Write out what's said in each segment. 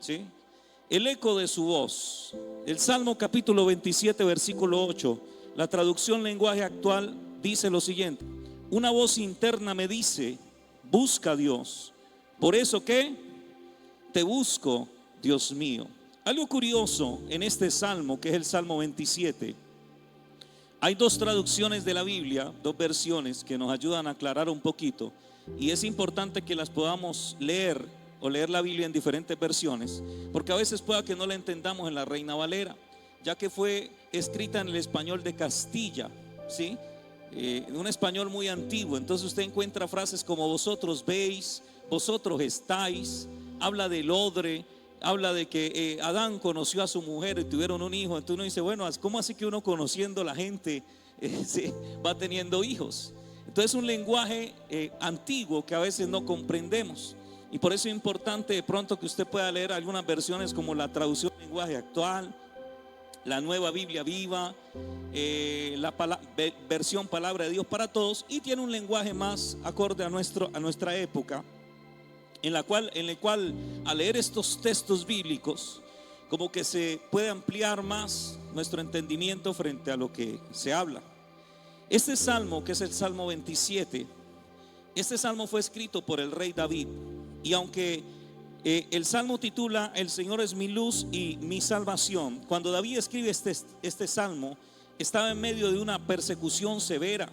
¿sí? El eco de su voz. El Salmo capítulo 27, versículo 8, la traducción lenguaje actual dice lo siguiente: una voz interna me dice, busca a Dios. Por eso que te busco, Dios mío. Algo curioso en este salmo, que es el Salmo 27, hay dos traducciones de la Biblia, dos versiones que nos ayudan a aclarar un poquito, y es importante que las podamos leer o leer la Biblia en diferentes versiones, porque a veces pueda que no la entendamos en la Reina Valera, ya que fue escrita en el español de Castilla, ¿sí? Un español muy antiguo. Entonces usted encuentra frases como vosotros veis, vosotros estáis, habla del odre, habla de que Adán conoció a su mujer y tuvieron un hijo. Entonces uno dice, bueno, ¿cómo así que uno conociendo a la gente sí, va teniendo hijos? Entonces es un lenguaje antiguo que a veces no comprendemos, y por eso es importante de pronto que usted pueda leer algunas versiones como la traducción lenguaje actual, la Nueva Biblia Viva, versión Palabra de Dios para Todos, y tiene un lenguaje más acorde a nuestra época, en el cual al leer estos textos bíblicos como que se puede ampliar más nuestro entendimiento frente a lo que se habla. Este salmo, que es el Salmo 27, este salmo fue escrito por el rey David, y aunque el salmo titula El Señor es mi luz y mi salvación, cuando David escribe este salmo estaba en medio de una persecución severa.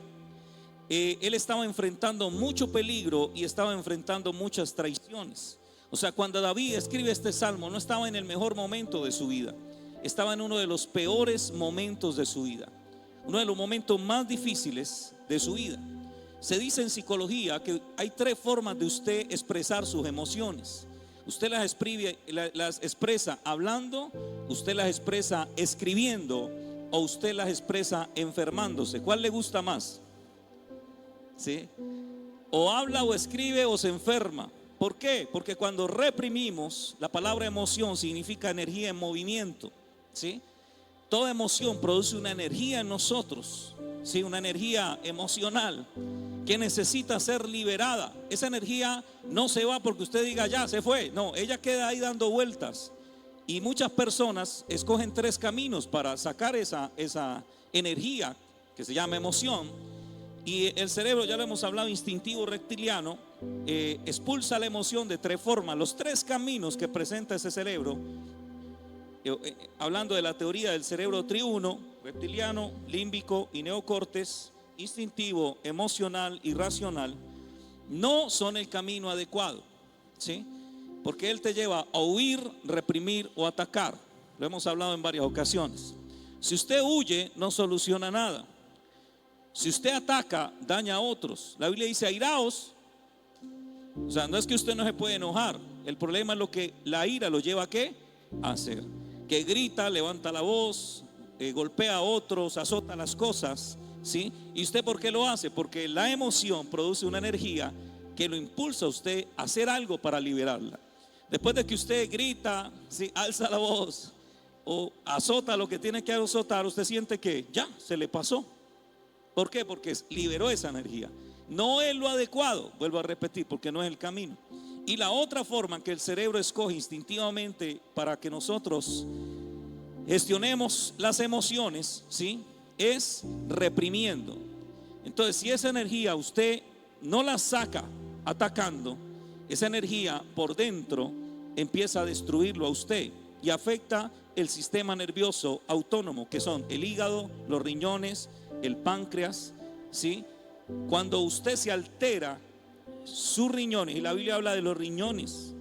Él estaba enfrentando mucho peligro y estaba enfrentando muchas traiciones. O sea, cuando David escribe este salmo no estaba en el mejor momento de su vida, estaba en uno de los peores momentos de su vida, uno de los momentos más difíciles de su vida. Se dice en psicología que hay tres formas de usted expresar sus emociones. Usted las expresa hablando, usted las expresa escribiendo, o usted las expresa enfermándose. ¿Cuál le gusta más? ¿Sí? O habla o escribe o se enferma. ¿Por qué? Porque cuando reprimimos, la palabra emoción significa energía en movimiento, ¿sí? Toda emoción produce una energía en nosotros, ¿sí? Una energía emocional que necesita ser liberada. Esa energía no se va porque usted diga ya se fue, no, ella queda ahí dando vueltas. Y muchas personas escogen tres caminos para sacar esa energía que se llama emoción. Y el cerebro, ya lo hemos hablado, instintivo reptiliano, expulsa la emoción de tres formas. Los tres caminos que presenta ese cerebro, hablando de la teoría del cerebro triuno, reptiliano, límbico y neocortes, instintivo, emocional y racional, no son el camino adecuado, ¿sí? Porque él te lleva a huir, reprimir o atacar. Lo hemos hablado en varias ocasiones. Si usted huye, no soluciona nada. Si usted ataca, daña a otros. La Biblia dice airaos. O sea, no es que usted no se puede enojar. El problema es lo que la ira lo lleva a ¿qué? A hacer. Que grita, levanta la voz, golpea a otros, azota las cosas, ¿sí? ¿Y usted por qué lo hace? Porque la emoción produce una energía que lo impulsa a usted a hacer algo para liberarla. Después de que usted grita, ¿sí? Alza la voz o azota lo que tiene que azotar, usted siente que ya se le pasó. ¿Por qué? Porque liberó esa energía. No es lo adecuado, vuelvo a repetir, porque no es el camino. Y la otra forma que el cerebro escoge instintivamente para que nosotros gestionemos las emociones, ¿sí? Es reprimiendo. Entonces, si esa energía usted no la saca atacando, esa energía por dentro empieza a destruirlo a usted y afecta el sistema nervioso autónomo, que son el hígado, los riñones, el páncreas, ¿sí? Cuando usted se altera sus riñones, y la Biblia habla de los riñones.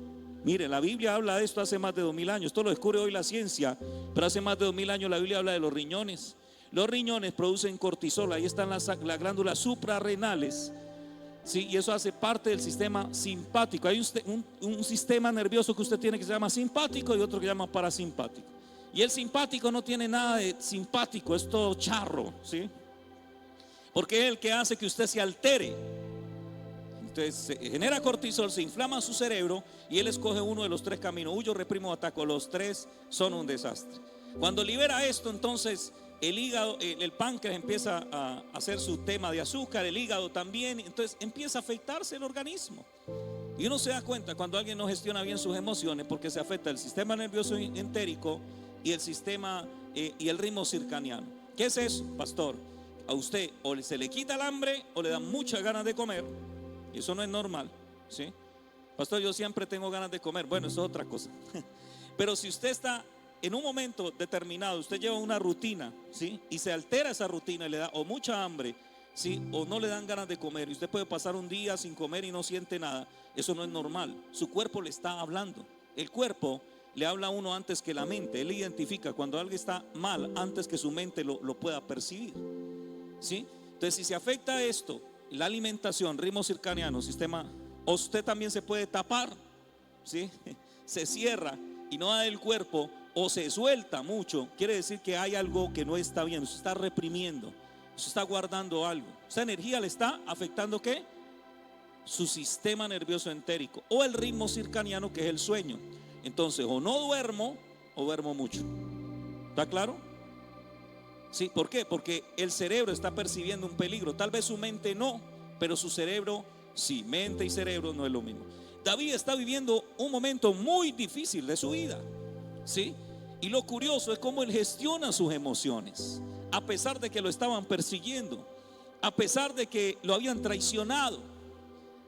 Mire, la Biblia habla de esto hace más de 2000 años. Esto lo descubre hoy la ciencia, pero hace más de 2000 años la Biblia habla de los riñones. Los riñones producen cortisol, ahí están las glándulas suprarrenales, ¿sí? Y eso hace parte del sistema simpático. Hay un sistema nervioso que usted tiene que se llama simpático y otro que se llama parasimpático. Y el simpático no tiene nada de simpático, es todo charro, ¿sí? Porque es el que hace que usted se altere. Entonces se genera cortisol, se inflama su cerebro y él escoge uno de los tres caminos: huyo, reprimo, ataco. Los tres son un desastre. Cuando libera esto, entonces el hígado, el páncreas empieza a hacer su tema de azúcar, el hígado también. Entonces empieza a afectarse el organismo. Y uno se da cuenta cuando alguien no gestiona bien sus emociones, porque se afecta el sistema nervioso entérico y el sistema y el ritmo circadiano. ¿Qué es eso, pastor? A usted o se le quita el hambre o le dan muchas ganas de comer, y eso no es normal, ¿sí? Pastor, yo siempre tengo ganas de comer. Bueno, eso es otra cosa. Pero si usted está en un momento determinado, usted lleva una rutina, ¿sí? Y se altera esa rutina y le da o mucha hambre, ¿sí? O no le dan ganas de comer, y usted puede pasar un día sin comer y no siente nada. Eso no es normal. Su cuerpo le está hablando. El cuerpo le habla a uno antes que la mente. Él identifica cuando algo está mal antes que su mente lo pueda percibir, ¿sí? Entonces, si se afecta esto, la alimentación, ritmo circadiano, sistema, usted también se puede tapar, ¿sí? Se cierra y no da del cuerpo, o se suelta mucho. Quiere decir que hay algo que no está bien. Se está reprimiendo, se está guardando algo. Esa energía le está afectando, ¿qué? Su sistema nervioso entérico o el ritmo circadiano, que es el sueño. Entonces, o no duermo o duermo mucho. ¿Está claro? Sí, ¿por qué? Porque el cerebro está percibiendo un peligro. Tal vez su mente no, pero su cerebro sí. Mente y cerebro no es lo mismo. David está viviendo un momento muy difícil de su vida, ¿sí? Y lo curioso es cómo él gestiona sus emociones, a pesar de que lo estaban persiguiendo, a pesar de que lo habían traicionado.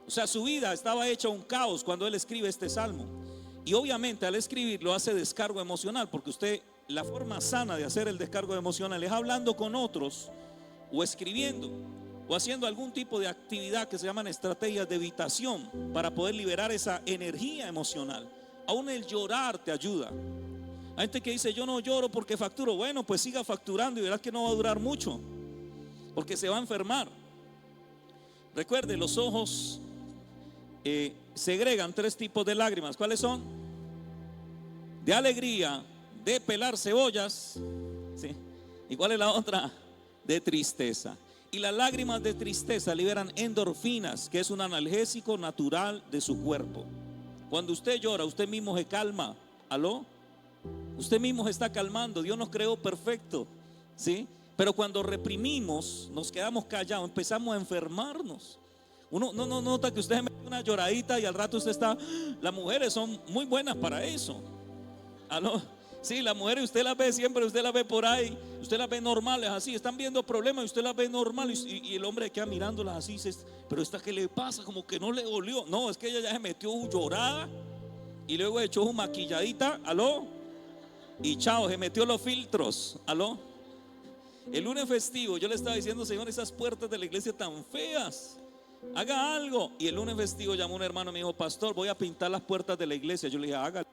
O sea, su vida estaba hecha un caos cuando él escribe este salmo. Y obviamente al escribirlo hace descargo emocional, porque usted, la forma sana de hacer el descargo emocional es hablando con otros, o escribiendo, o haciendo algún tipo de actividad que se llaman estrategias de evitación, para poder liberar esa energía emocional. Aún el llorar te ayuda. Hay gente que dice: yo no lloro porque facturo. Bueno, pues siga facturando y verás que no va a durar mucho, porque se va a enfermar. Recuerde, los ojos segregan 3 tipos de lágrimas. ¿Cuáles son? De alegría, de pelar cebollas, ¿sí? ¿Y cuál es la otra? De tristeza. Y las lágrimas de tristeza liberan endorfinas, que es un analgésico natural de su cuerpo. Cuando usted llora, usted mismo se calma. ¿Aló? Usted mismo se está calmando. Dios nos creó perfecto, ¿sí? Pero cuando reprimimos, nos quedamos callados, empezamos a enfermarnos. Uno no nota que usted mete una lloradita y al rato usted está. Las mujeres son muy buenas para eso. ¿Aló? Sí, las mujeres usted las ve siempre, usted las ve por ahí, usted las ve normales así, están viendo problemas y usted las ve normales, y el hombre queda mirándolas así, pero esta, ¿qué le pasa? Como que no le dolió. No, es que ella ya se metió llorada y luego echó su maquilladita, ¿aló? Y chao, se metió los filtros, ¿aló? El lunes festivo yo le estaba diciendo: Señor, esas puertas de la iglesia tan feas, haga algo. Y el lunes festivo llamó un hermano y me dijo: pastor, voy a pintar las puertas de la iglesia. Yo le dije: hágalo.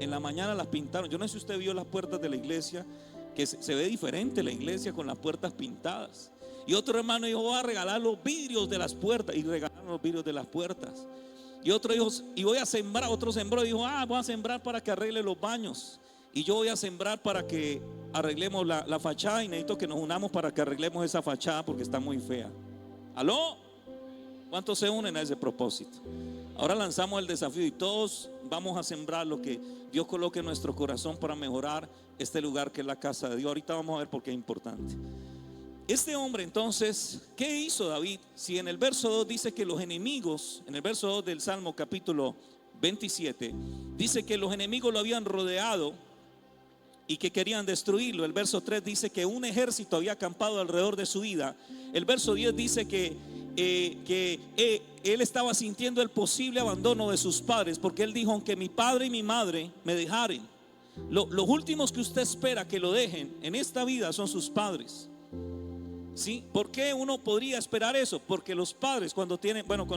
En la mañana las pintaron. Yo no sé si usted vio las puertas de la iglesia, que se ve diferente la iglesia con las puertas pintadas. Y otro hermano dijo: voy a regalar los vidrios de las puertas. Y regalaron los vidrios de las puertas. Y otro dijo: y voy a sembrar. Otro sembró y dijo: voy a sembrar para que arregle los baños. Y yo voy a sembrar para que arreglemos la fachada. Y necesito que nos unamos para que arreglemos esa fachada porque está muy fea. ¿Aló? ¿Cuántos se unen a ese propósito? Ahora lanzamos el desafío y todos vamos a sembrar lo que Dios coloque en nuestro corazón para mejorar este lugar que es la casa de Dios. Ahorita vamos a ver por qué es importante. Este hombre, entonces, ¿qué hizo David? Si en el verso 2 dice que los enemigos, en el verso 2 del Salmo capítulo 27, dice que los enemigos lo habían rodeado y que querían destruirlo. El verso 3 dice que un ejército había acampado alrededor de su vida. El verso 10 dice que él estaba sintiendo el posible abandono de sus padres, porque él dijo: aunque mi padre y mi madre me dejaren, los últimos que usted espera que lo dejen en esta vida son sus padres. ¿Sí? ¿Por qué uno podría esperar eso? Porque los padres cuando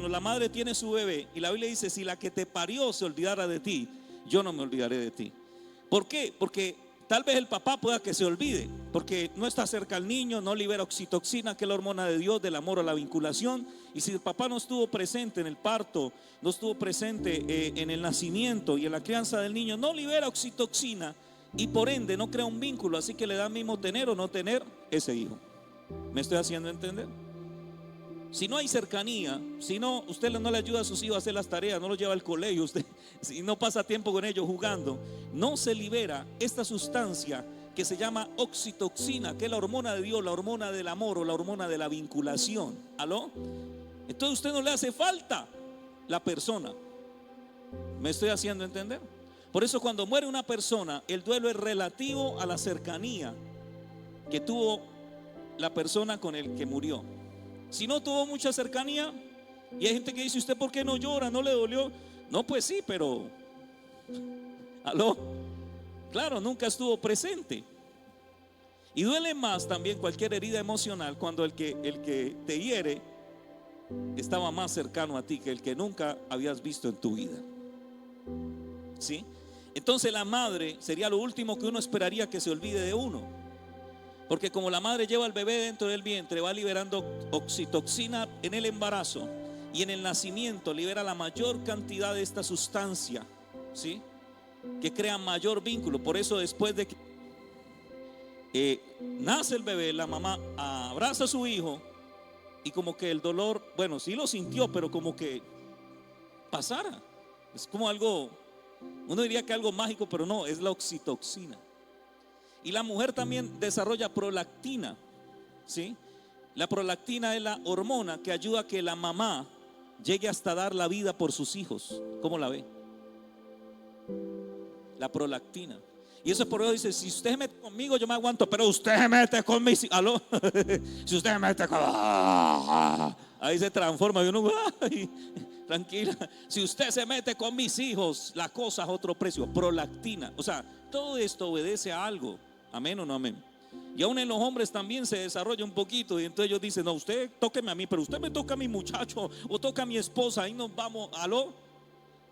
la madre tiene su bebé, y la Biblia dice: si la que te parió se olvidara de ti, yo no me olvidaré de ti. ¿Por qué? Porque tal vez el papá pueda que se olvide, porque no está cerca al niño, no libera oxitocina, que es la hormona de Dios, del amor a la vinculación. Y si el papá no estuvo presente en el parto, no estuvo presente en el nacimiento y en la crianza del niño, no libera oxitocina y por ende no crea un vínculo. Así que le da mismo tener o no tener ese hijo. ¿Me estoy haciendo entender? Si no hay cercanía, si no, usted no le ayuda a sus hijos a hacer las tareas, no los lleva al colegio, usted, si no pasa tiempo con ellos jugando, no se libera esta sustancia que se llama oxitocina, que es la hormona de Dios, la hormona del amor o la hormona de la vinculación. ¿Aló? Entonces a usted no le hace falta la persona, ¿Me estoy haciendo entender? Por eso cuando muere una persona, el duelo es relativo a la cercanía que tuvo la persona con el que murió. Si no tuvo mucha cercanía, y hay gente que dice, ¿usted por qué no llora? ¿No le dolió? No, pues sí, pero aló, claro, nunca estuvo presente. Y duele más también cualquier herida emocional cuando el que te hiere estaba más cercano a ti que el que nunca habías visto en tu vida. ¿Sí? Entonces la madre sería lo último que uno esperaría que se olvide de uno, porque como la madre lleva al bebé dentro del vientre, va liberando oxitocina en el embarazo, y en el nacimiento libera la mayor cantidad de esta sustancia, ¿sí?, que crea mayor vínculo. Por eso después de que nace el bebé, la mamá abraza a su hijo y como que el dolor, bueno, sí lo sintió, pero como que pasara. Es como algo, uno diría que algo mágico, pero no, es la oxitocina. Y la mujer también desarrolla prolactina, ¿sí? La prolactina es la hormona que ayuda a que la mamá llegue hasta dar la vida por sus hijos. ¿Cómo la ve? La prolactina. Y eso es por eso dice, si usted se mete conmigo yo me aguanto, pero usted se mete con mis hijos. ¿Aló? Si usted se mete con... ahí se transforma y uno, ay, tranquila. Si usted se mete con mis hijos, la cosa es otro precio. Prolactina. O sea, todo esto obedece a algo. Amén o no amén. Y aún en los hombres también se desarrolla un poquito. Y entonces ellos dicen, no, usted tóqueme a mí, pero usted me toca a mi muchacho o toca a mi esposa. Ahí nos vamos, aló,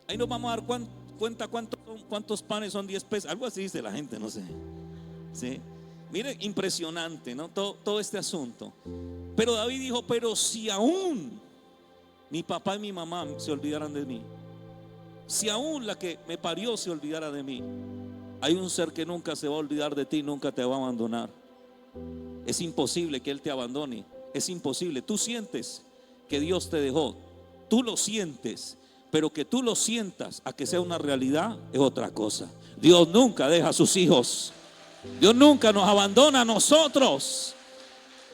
ahí nos vamos a dar cuenta cuántos panes son 10 pesos. Algo así dice la gente, no sé. ¿Sí? Mire, impresionante, ¿no? Todo este asunto. Pero David dijo, pero si aún mi papá y mi mamá se olvidaran de mí, si aún la que me parió se olvidara de mí, hay un ser que nunca se va a olvidar de ti, nunca te va a abandonar. Es imposible que Él te abandone. Es imposible. Tú sientes que Dios te dejó, tú lo sientes, pero que tú lo sientas a que sea una realidad es otra cosa. Dios nunca deja a sus hijos. Dios nunca nos abandona a nosotros.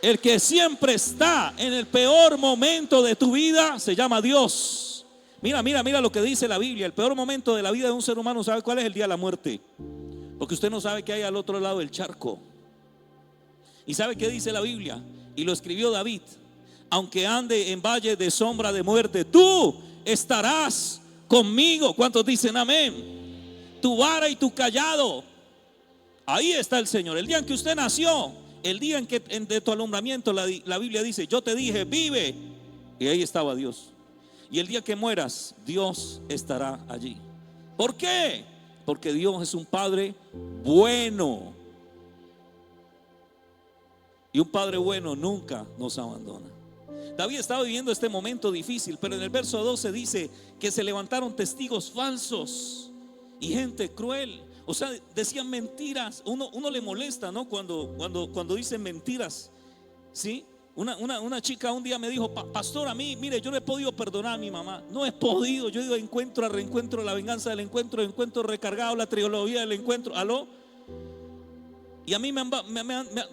El que siempre está en el peor momento de tu vida se llama Dios. Mira lo que dice la Biblia. El peor momento de la vida de un ser humano, ¿sabe cuál es? El día de la muerte. Porque usted no sabe qué hay al otro lado del charco. ¿Y sabe qué dice la Biblia? Y lo escribió David. Aunque ande en valle de sombra de muerte, tú estarás conmigo. ¿Cuántos dicen amén? Tu vara y tu callado. Ahí está el Señor. El día en que usted nació, el día en que de tu alumbramiento, la Biblia dice, yo te dije, vive. Y ahí estaba Dios. Y el día que mueras, Dios estará allí. ¿Por qué? Porque Dios es un Padre bueno. Y un Padre bueno nunca nos abandona. David estaba viviendo este momento difícil, pero en el verso 12 dice que se levantaron testigos falsos y gente cruel. O sea, decían mentiras. Uno le molesta, ¿no? Cuando dicen mentiras, ¿sí? Una chica un día me dijo, pastor, a mí, mire, yo no he podido perdonar a mi mamá. No he podido. Yo digo encuentro a reencuentro, la venganza del encuentro, encuentro recargado, la trilogía del encuentro. ¿Aló? Y a mí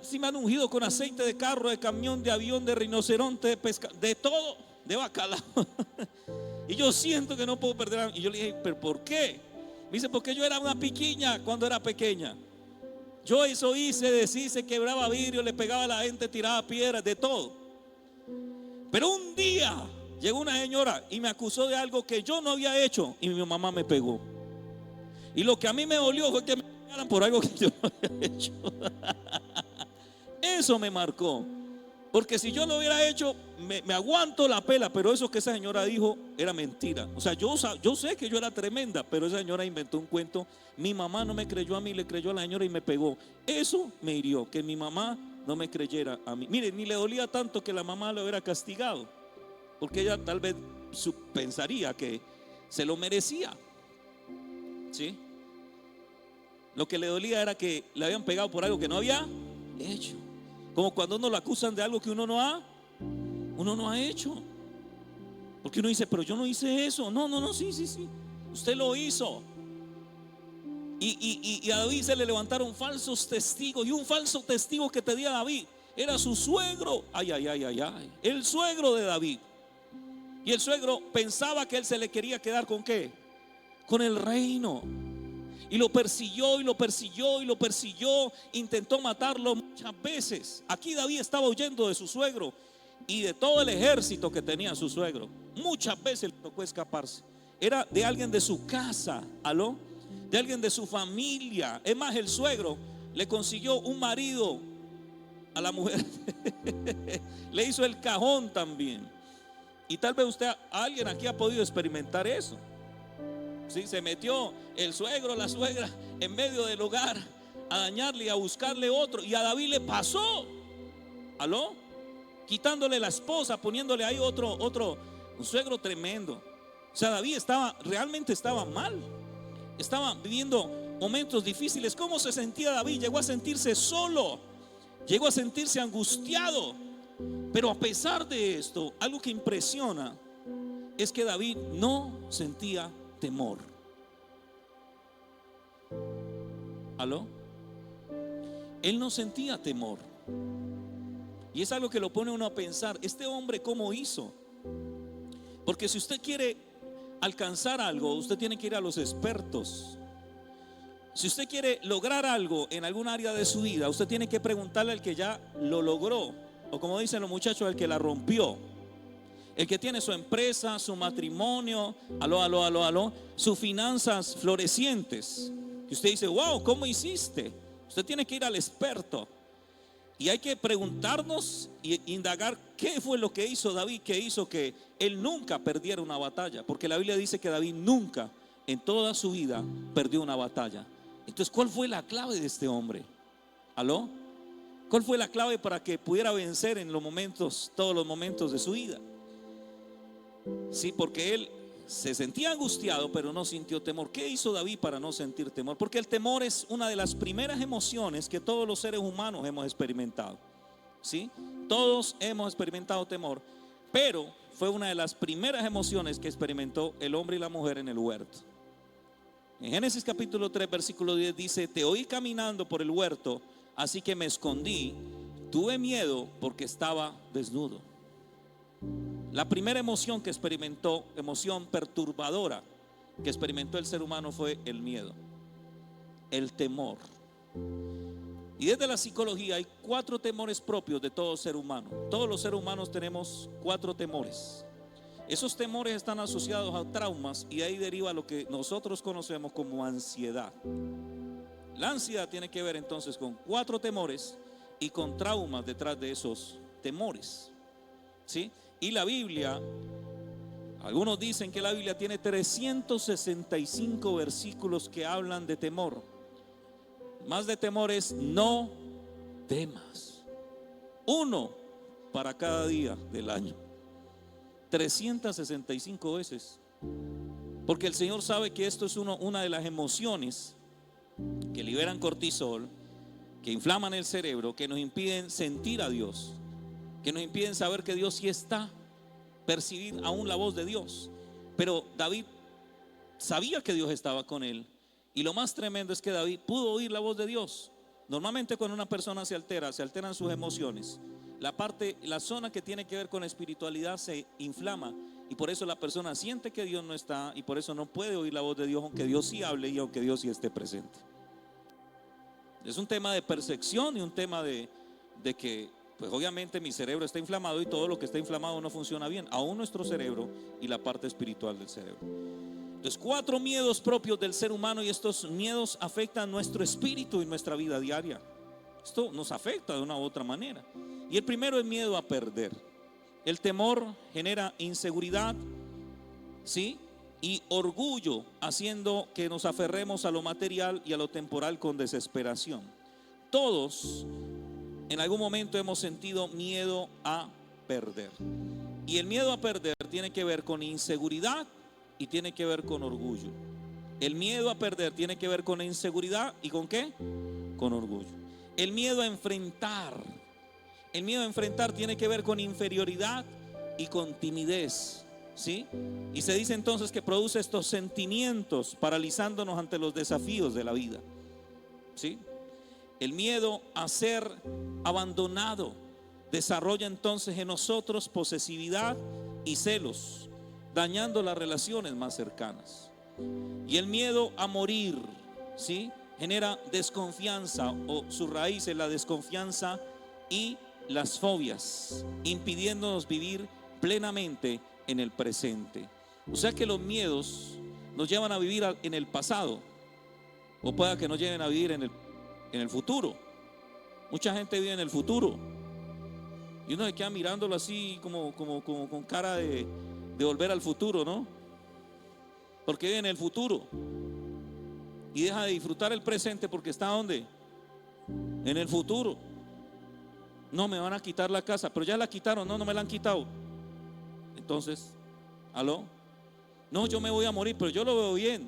sí me han ungido con aceite de carro, de camión, de avión, de rinoceronte, de pesca, de todo, de bacalao. Y yo siento que no puedo perder. Y yo le dije, ¿pero por qué? Me dice, porque yo era una piquiña cuando era pequeña. Yo eso hice, deshice, quebraba vidrio, le pegaba a la gente, tiraba piedras, de todo. Pero un día llegó una señora y me acusó de algo que yo no había hecho y mi mamá me pegó. Y lo que a mí me dolió fue que me pegaran por algo que yo no había hecho. Eso me marcó. Porque si yo lo hubiera hecho, me aguanto la pela. Pero eso que esa señora dijo era mentira. O sea, yo sé que yo era tremenda, pero esa señora inventó un cuento. Mi mamá no me creyó a mí, le creyó a la señora y me pegó. Eso me hirió, que mi mamá no me creyera a mí. Mire, ni le dolía tanto que la mamá lo hubiera castigado, porque ella tal vez pensaría que se lo merecía. ¿Sí? Lo que le dolía era que le habían pegado por algo que no había hecho. Como cuando uno lo acusan de algo que uno no ha hecho. Porque uno dice, pero yo no hice eso. No, sí. Usted lo hizo. Y a David se le levantaron falsos testigos. Y un falso testigo que tenía David era su suegro. Ay. El suegro de David. Y el suegro pensaba que él se le quería quedar ¿con qué? con el reino. Y lo persiguió y lo persiguió y lo persiguió. Intentó matarlo muchas veces. Aquí David estaba huyendo de su suegro y de todo el ejército que tenía su suegro. Muchas veces le tocó escaparse. Era de alguien de su casa, ¿aló? De alguien de su familia. Es más, el suegro le consiguió un marido a la mujer. Le hizo el cajón también. Y tal vez usted, alguien aquí ha podido experimentar eso. Sí, se metió el suegro, la suegra en medio del hogar a dañarle y a buscarle otro. Y a David le pasó, ¿aló? Quitándole la esposa, poniéndole ahí un suegro tremendo. O sea, David realmente estaba mal. Estaba viviendo momentos difíciles. ¿Cómo se sentía David? Llegó a sentirse solo, llegó a sentirse angustiado. Pero a pesar de esto, algo que impresiona es que David no sentía temor. ¿Aló? Él no sentía temor. Y es algo que lo pone uno a pensar, este hombre ¿cómo hizo? Porque si usted quiere alcanzar algo, usted tiene que ir a los expertos. Si usted quiere lograr algo en algún área de su vida, usted tiene que preguntarle al que ya lo logró, o como dicen los muchachos, al que la rompió. El que tiene su empresa, su matrimonio, sus finanzas florecientes. Y usted dice, wow, ¿cómo hiciste? Usted tiene que ir al experto. Y hay que preguntarnos e indagar qué fue lo que hizo David, que hizo que él nunca perdiera una batalla. Porque la Biblia dice que David nunca en toda su vida perdió una batalla. Entonces, ¿cuál fue la clave de este hombre? ¿Aló? ¿Cuál fue la clave para que pudiera vencer en todos los momentos de su vida? Sí, porque él se sentía angustiado, pero no sintió temor. ¿Qué hizo David para no sentir temor? Porque el temor es una de las primeras emociones que todos los seres humanos hemos experimentado. ¿Sí? Todos hemos experimentado temor, pero fue una de las primeras emociones que experimentó el hombre y la mujer en el huerto. En Génesis capítulo 3 versículo 10 dice: te oí caminando por el huerto, así que me escondí, tuve miedo porque estaba desnudo. La primera emoción que experimentó, emoción perturbadora que experimentó el ser humano, fue el miedo, el temor. Y desde la psicología hay 4 temores propios de todo ser humano. Todos los seres humanos tenemos 4 temores. Esos temores están asociados a traumas y ahí deriva lo que nosotros conocemos como ansiedad. La ansiedad tiene que ver entonces con 4 temores y con traumas detrás de esos temores. ¿Sí? Y la Biblia, algunos dicen que la Biblia tiene 365 versículos que hablan de temor. Más de temor es no temas. 1 para cada día del año. 365 veces. Porque el Señor sabe que esto es una de las emociones que liberan cortisol, que inflaman el cerebro, que nos impiden sentir a Dios, que nos impiden saber que Dios sí está, percibir aún la voz de Dios. Pero David sabía que Dios estaba con él. Y lo más tremendo es que David pudo oír la voz de Dios. Normalmente cuando una persona se alteran sus emociones. La zona que tiene que ver con espiritualidad se inflama. Y por eso la persona siente que Dios no está, y por eso no puede oír la voz de Dios, aunque Dios sí hable y aunque Dios sí esté presente. Es un tema de percepción y un tema de que, pues obviamente mi cerebro está inflamado y todo lo que está inflamado no funciona bien, aún nuestro cerebro y la parte espiritual del cerebro. Entonces, 4 miedos propios del ser humano, y estos miedos afectan nuestro espíritu y nuestra vida diaria. Esto nos afecta de una u otra manera. Y el primero es miedo a perder. El temor genera inseguridad, ¿sí? Y orgullo, haciendo que nos aferremos a lo material y a lo temporal con desesperación. Todos en algún momento hemos sentido miedo a perder. Y el miedo a perder tiene que ver con inseguridad y tiene que ver con orgullo. El miedo a perder tiene que ver con inseguridad y ¿con qué? Con orgullo. El miedo a enfrentar. El miedo a enfrentar tiene que ver con inferioridad y con timidez, ¿sí? Y se dice entonces que produce estos sentimientos paralizándonos ante los desafíos de la vida, ¿sí? El miedo a ser abandonado desarrolla entonces en nosotros posesividad y celos, dañando las relaciones más cercanas. Y el miedo a morir, ¿sí?, genera desconfianza, o su raíz es la desconfianza y las fobias, impidiéndonos vivir plenamente en el presente. O sea que los miedos nos llevan a vivir en el pasado, o pueda que nos lleven a vivir en el futuro. Mucha gente vive en el futuro y uno se queda mirándolo así como con cara de volver al futuro, ¿no? Porque vive en el futuro y deja de disfrutar el presente porque está ¿dónde? En el futuro. No, me van a quitar la casa, pero ya la quitaron. No, no me la han quitado. Entonces, ¿aló? No, yo me voy a morir, pero yo lo veo bien.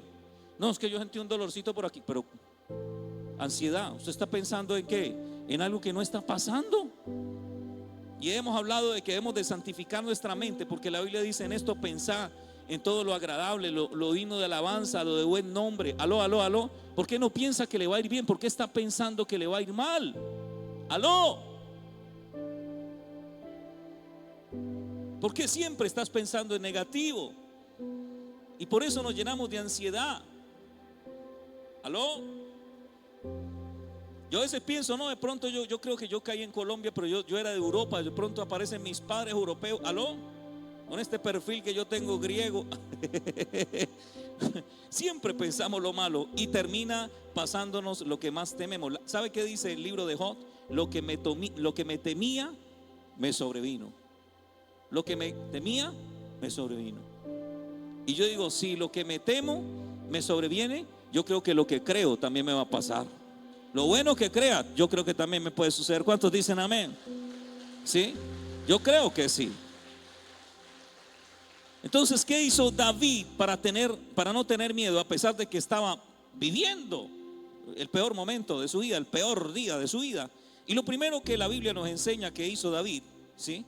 No, es que yo sentí un dolorcito por aquí. Pero ansiedad, ¿usted está pensando en qué? En algo que no está pasando. Y hemos hablado de que debemos de santificar nuestra mente, porque la Biblia dice: en esto pensá, en todo lo agradable, lo digno de alabanza, lo de buen nombre. Aló, aló, aló. ¿Por qué no piensa que le va a ir bien? ¿Por qué está pensando que le va a ir mal? Aló. ¿Por qué siempre estás pensando en negativo? Y por eso nos llenamos de ansiedad. ¿Aló? Yo a veces pienso, no, de pronto yo creo que yo caí en Colombia, pero yo era de Europa. De pronto aparecen mis padres europeos. ¿Aló? Con este perfil que yo tengo griego. Siempre pensamos lo malo y termina pasándonos lo que más tememos. ¿Sabe qué dice el libro de Job? Lo que me temía me sobrevino. Lo que me temía me sobrevino. Y yo digo, si lo que me temo me sobreviene, yo creo que lo que creo también me va a pasar. Lo bueno que crea, yo creo que también me puede suceder. ¿Cuántos dicen amén? ¿Sí? Yo creo que sí. Entonces, ¿qué hizo David para no tener miedo, a pesar de que estaba viviendo el peor momento de su vida, el peor día de su vida? Y lo primero que la Biblia nos enseña que hizo David, ¿sí?,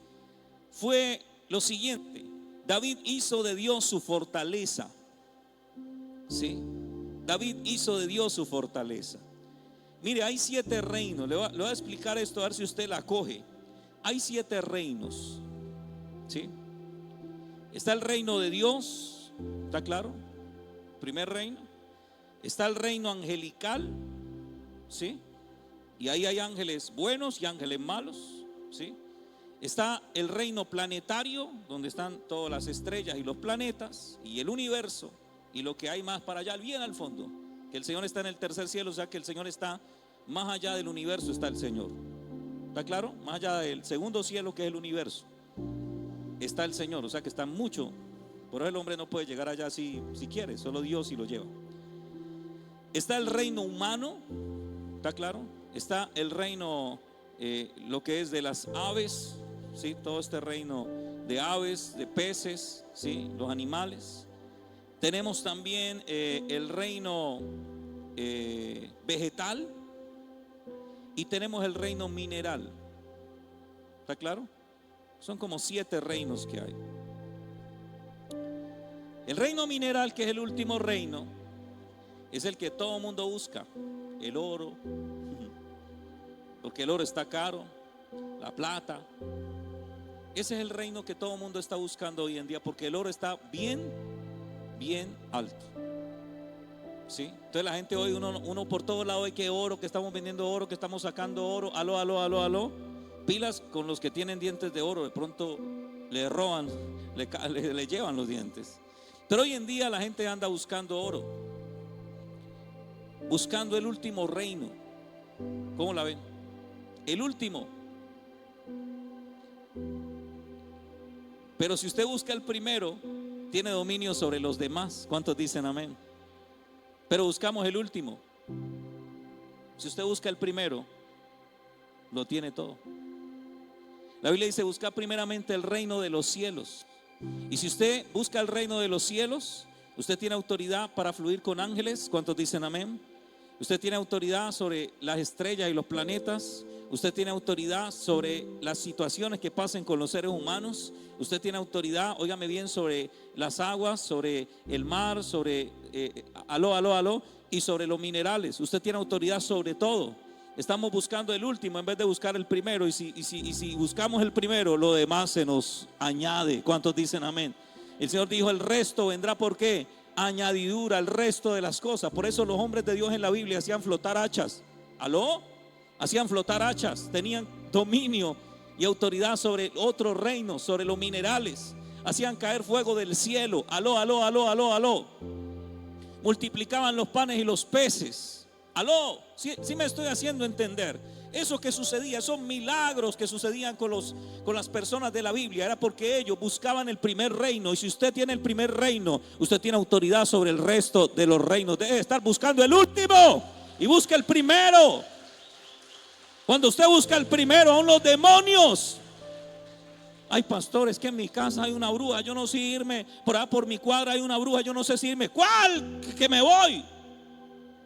fue lo siguiente: David hizo de Dios su fortaleza. ¿Sí? David hizo de Dios su fortaleza. Mire, hay 7 reinos. Le voy a explicar esto, a ver si usted la coge. Hay 7 reinos. ¿Sí? Está el reino de Dios, ¿está claro? Primer reino. Está el reino angelical, ¿sí? Y ahí hay ángeles buenos y ángeles malos, ¿sí? Está el reino planetario, donde están todas las estrellas y los planetas y el universo y lo que hay más para allá, bien al fondo, que el Señor está en el tercer cielo. O sea que el Señor está más allá del universo, está el Señor. ¿Está claro? Más allá del segundo cielo, que es el universo, está el Señor. O sea que está mucho. Por eso el hombre no puede llegar allá si quiere, solo Dios si lo lleva. Está el reino humano, ¿está claro? Está el reino, lo que es de las aves, ¿sí? Todo este reino de aves, de peces, ¿sí?, los animales. Tenemos también el reino vegetal y tenemos el reino mineral. ¿Está claro? Son como 7 reinos que hay. El reino mineral, que es el último reino, es el que todo mundo busca: el oro, porque el oro está caro, la plata. Ese es el reino que todo mundo está buscando hoy en día, porque el oro está bien alto. ¿Sí? Entonces la gente hoy, uno por todos lados, hay que oro, que estamos vendiendo oro, que estamos sacando oro. Aló, aló, aló, aló. Pilas con los que tienen dientes de oro, de pronto le roban, le llevan los dientes. Pero hoy en día la gente anda buscando oro, buscando el último reino. ¿Cómo la ven? El último. Pero si usted busca el primero, tiene dominio sobre los demás. ¿Cuántos dicen amén? Pero buscamos el último. Si usted busca el primero, lo tiene todo. La Biblia dice: busca primeramente el reino de los cielos. Y si usted busca el reino de los cielos, usted tiene autoridad para fluir con ángeles. ¿Cuántos dicen amén? Usted tiene autoridad sobre las estrellas y los planetas. Usted tiene autoridad sobre las situaciones que pasen con los seres humanos. Usted tiene autoridad, óigame bien, sobre las aguas, sobre el mar, sobre aló, y sobre los minerales. Usted tiene autoridad sobre todo. Estamos buscando el último en vez de buscar el primero. Y si buscamos el primero, lo demás se nos añade. ¿Cuántos dicen amén? El Señor dijo: el resto vendrá, ¿por qué? añadidura al resto de las cosas. Por eso los hombres de Dios en la Biblia hacían flotar hachas. ¿Aló? Hacían flotar hachas, tenían dominio y autoridad sobre otros reinos, sobre los minerales. Hacían caer fuego del cielo. Aló, aló, aló, aló, aló. Multiplicaban los panes y los peces. Aló, sí me estoy haciendo entender. Eso que sucedía, esos milagros que sucedían con las personas de la Biblia, era porque ellos buscaban el primer reino. Y si usted tiene el primer reino, usted tiene autoridad sobre el resto de los reinos. Debe estar buscando el último y busca el primero. Cuando usted busca el primero, aún los demonios. Ay, pastores, que en mi casa hay una bruja, yo no sé irme. Por allá por mi cuadra hay una bruja, yo no sé si irme. ¿Cuál? Que me voy.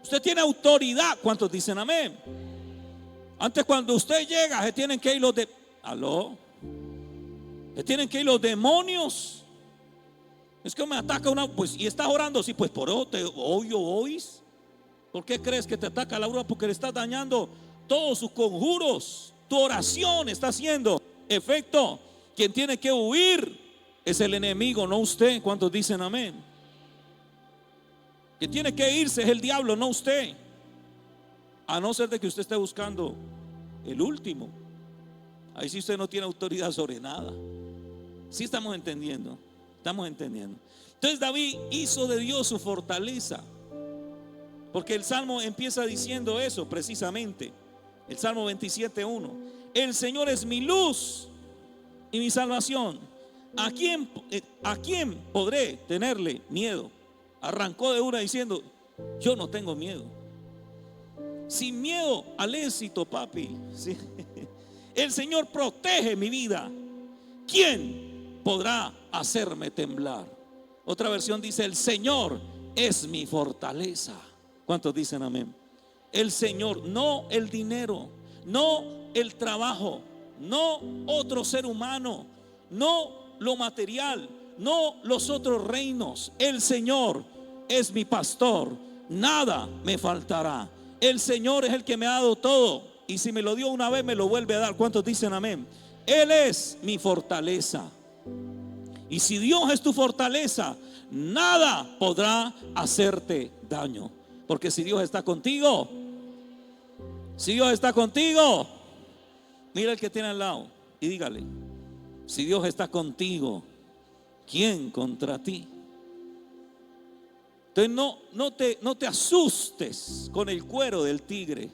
Usted tiene autoridad. ¿Cuántos dicen amén? Antes, cuando usted llega, se tienen que ir ¿aló? Se tienen que ir los demonios. Es que me ataca una, pues, y estás orando, sí, pues por eso te oís. ¿Por qué crees que te ataca la bruja? Porque le estás dañando todos sus conjuros. Tu oración está haciendo efecto. Quien tiene que huir es el enemigo, no usted. ¿Cuántos dicen amén? Quien tiene que irse es el diablo, no usted. A no ser de que usted esté buscando el último. Ahí sí usted no tiene autoridad sobre nada. Sí estamos entendiendo. Estamos entendiendo. Entonces David hizo de Dios su fortaleza. Porque el Salmo empieza diciendo eso precisamente. El Salmo 27:1. El Señor es mi luz y mi salvación. ¿A quién podré tenerle miedo? Arrancó de una diciendo: yo no tengo miedo. Sin miedo al éxito, papi. ¿Sí? El Señor protege mi vida. ¿Quién podrá hacerme temblar? Otra versión dice: el Señor es mi fortaleza. ¿Cuántos dicen amén? El Señor, no el dinero, no el trabajo, no otro ser humano, no lo material, no los otros reinos. El Señor es mi pastor, nada me faltará. El Señor es el que me ha dado todo, y si me lo dio una vez, me lo vuelve a dar. ¿Cuántos dicen amén? Él es mi fortaleza. Y si Dios es tu fortaleza, nada podrá hacerte daño. Porque si Dios está contigo, mira el que tiene al lado y dígale: si Dios está contigo, ¿quién contra ti? Entonces no te asustes con el cuero del tigre.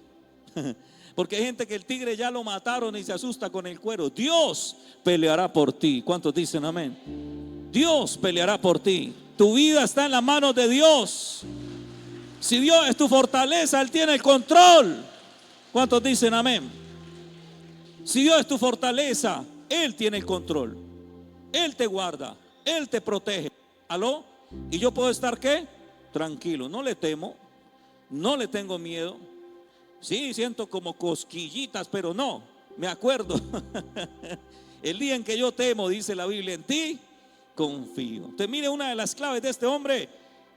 Porque hay gente que el tigre ya lo mataron y se asusta con el cuero. Dios peleará por ti. ¿Cuántos dicen amén? Dios peleará por ti. Tu vida está en las manos de Dios. Si Dios es tu fortaleza, Él tiene el control. ¿Cuántos dicen amén? Si Dios es tu fortaleza, Él tiene el control. Él te guarda, Él te protege. ¿Aló? Y yo puedo estar ¿qué? Tranquilo, no le temo, no le tengo miedo. Sí, siento como cosquillitas, pero no, me acuerdo. El día en que yo temo, dice la Biblia, en ti confío. Entonces mire, una de las claves de este hombre,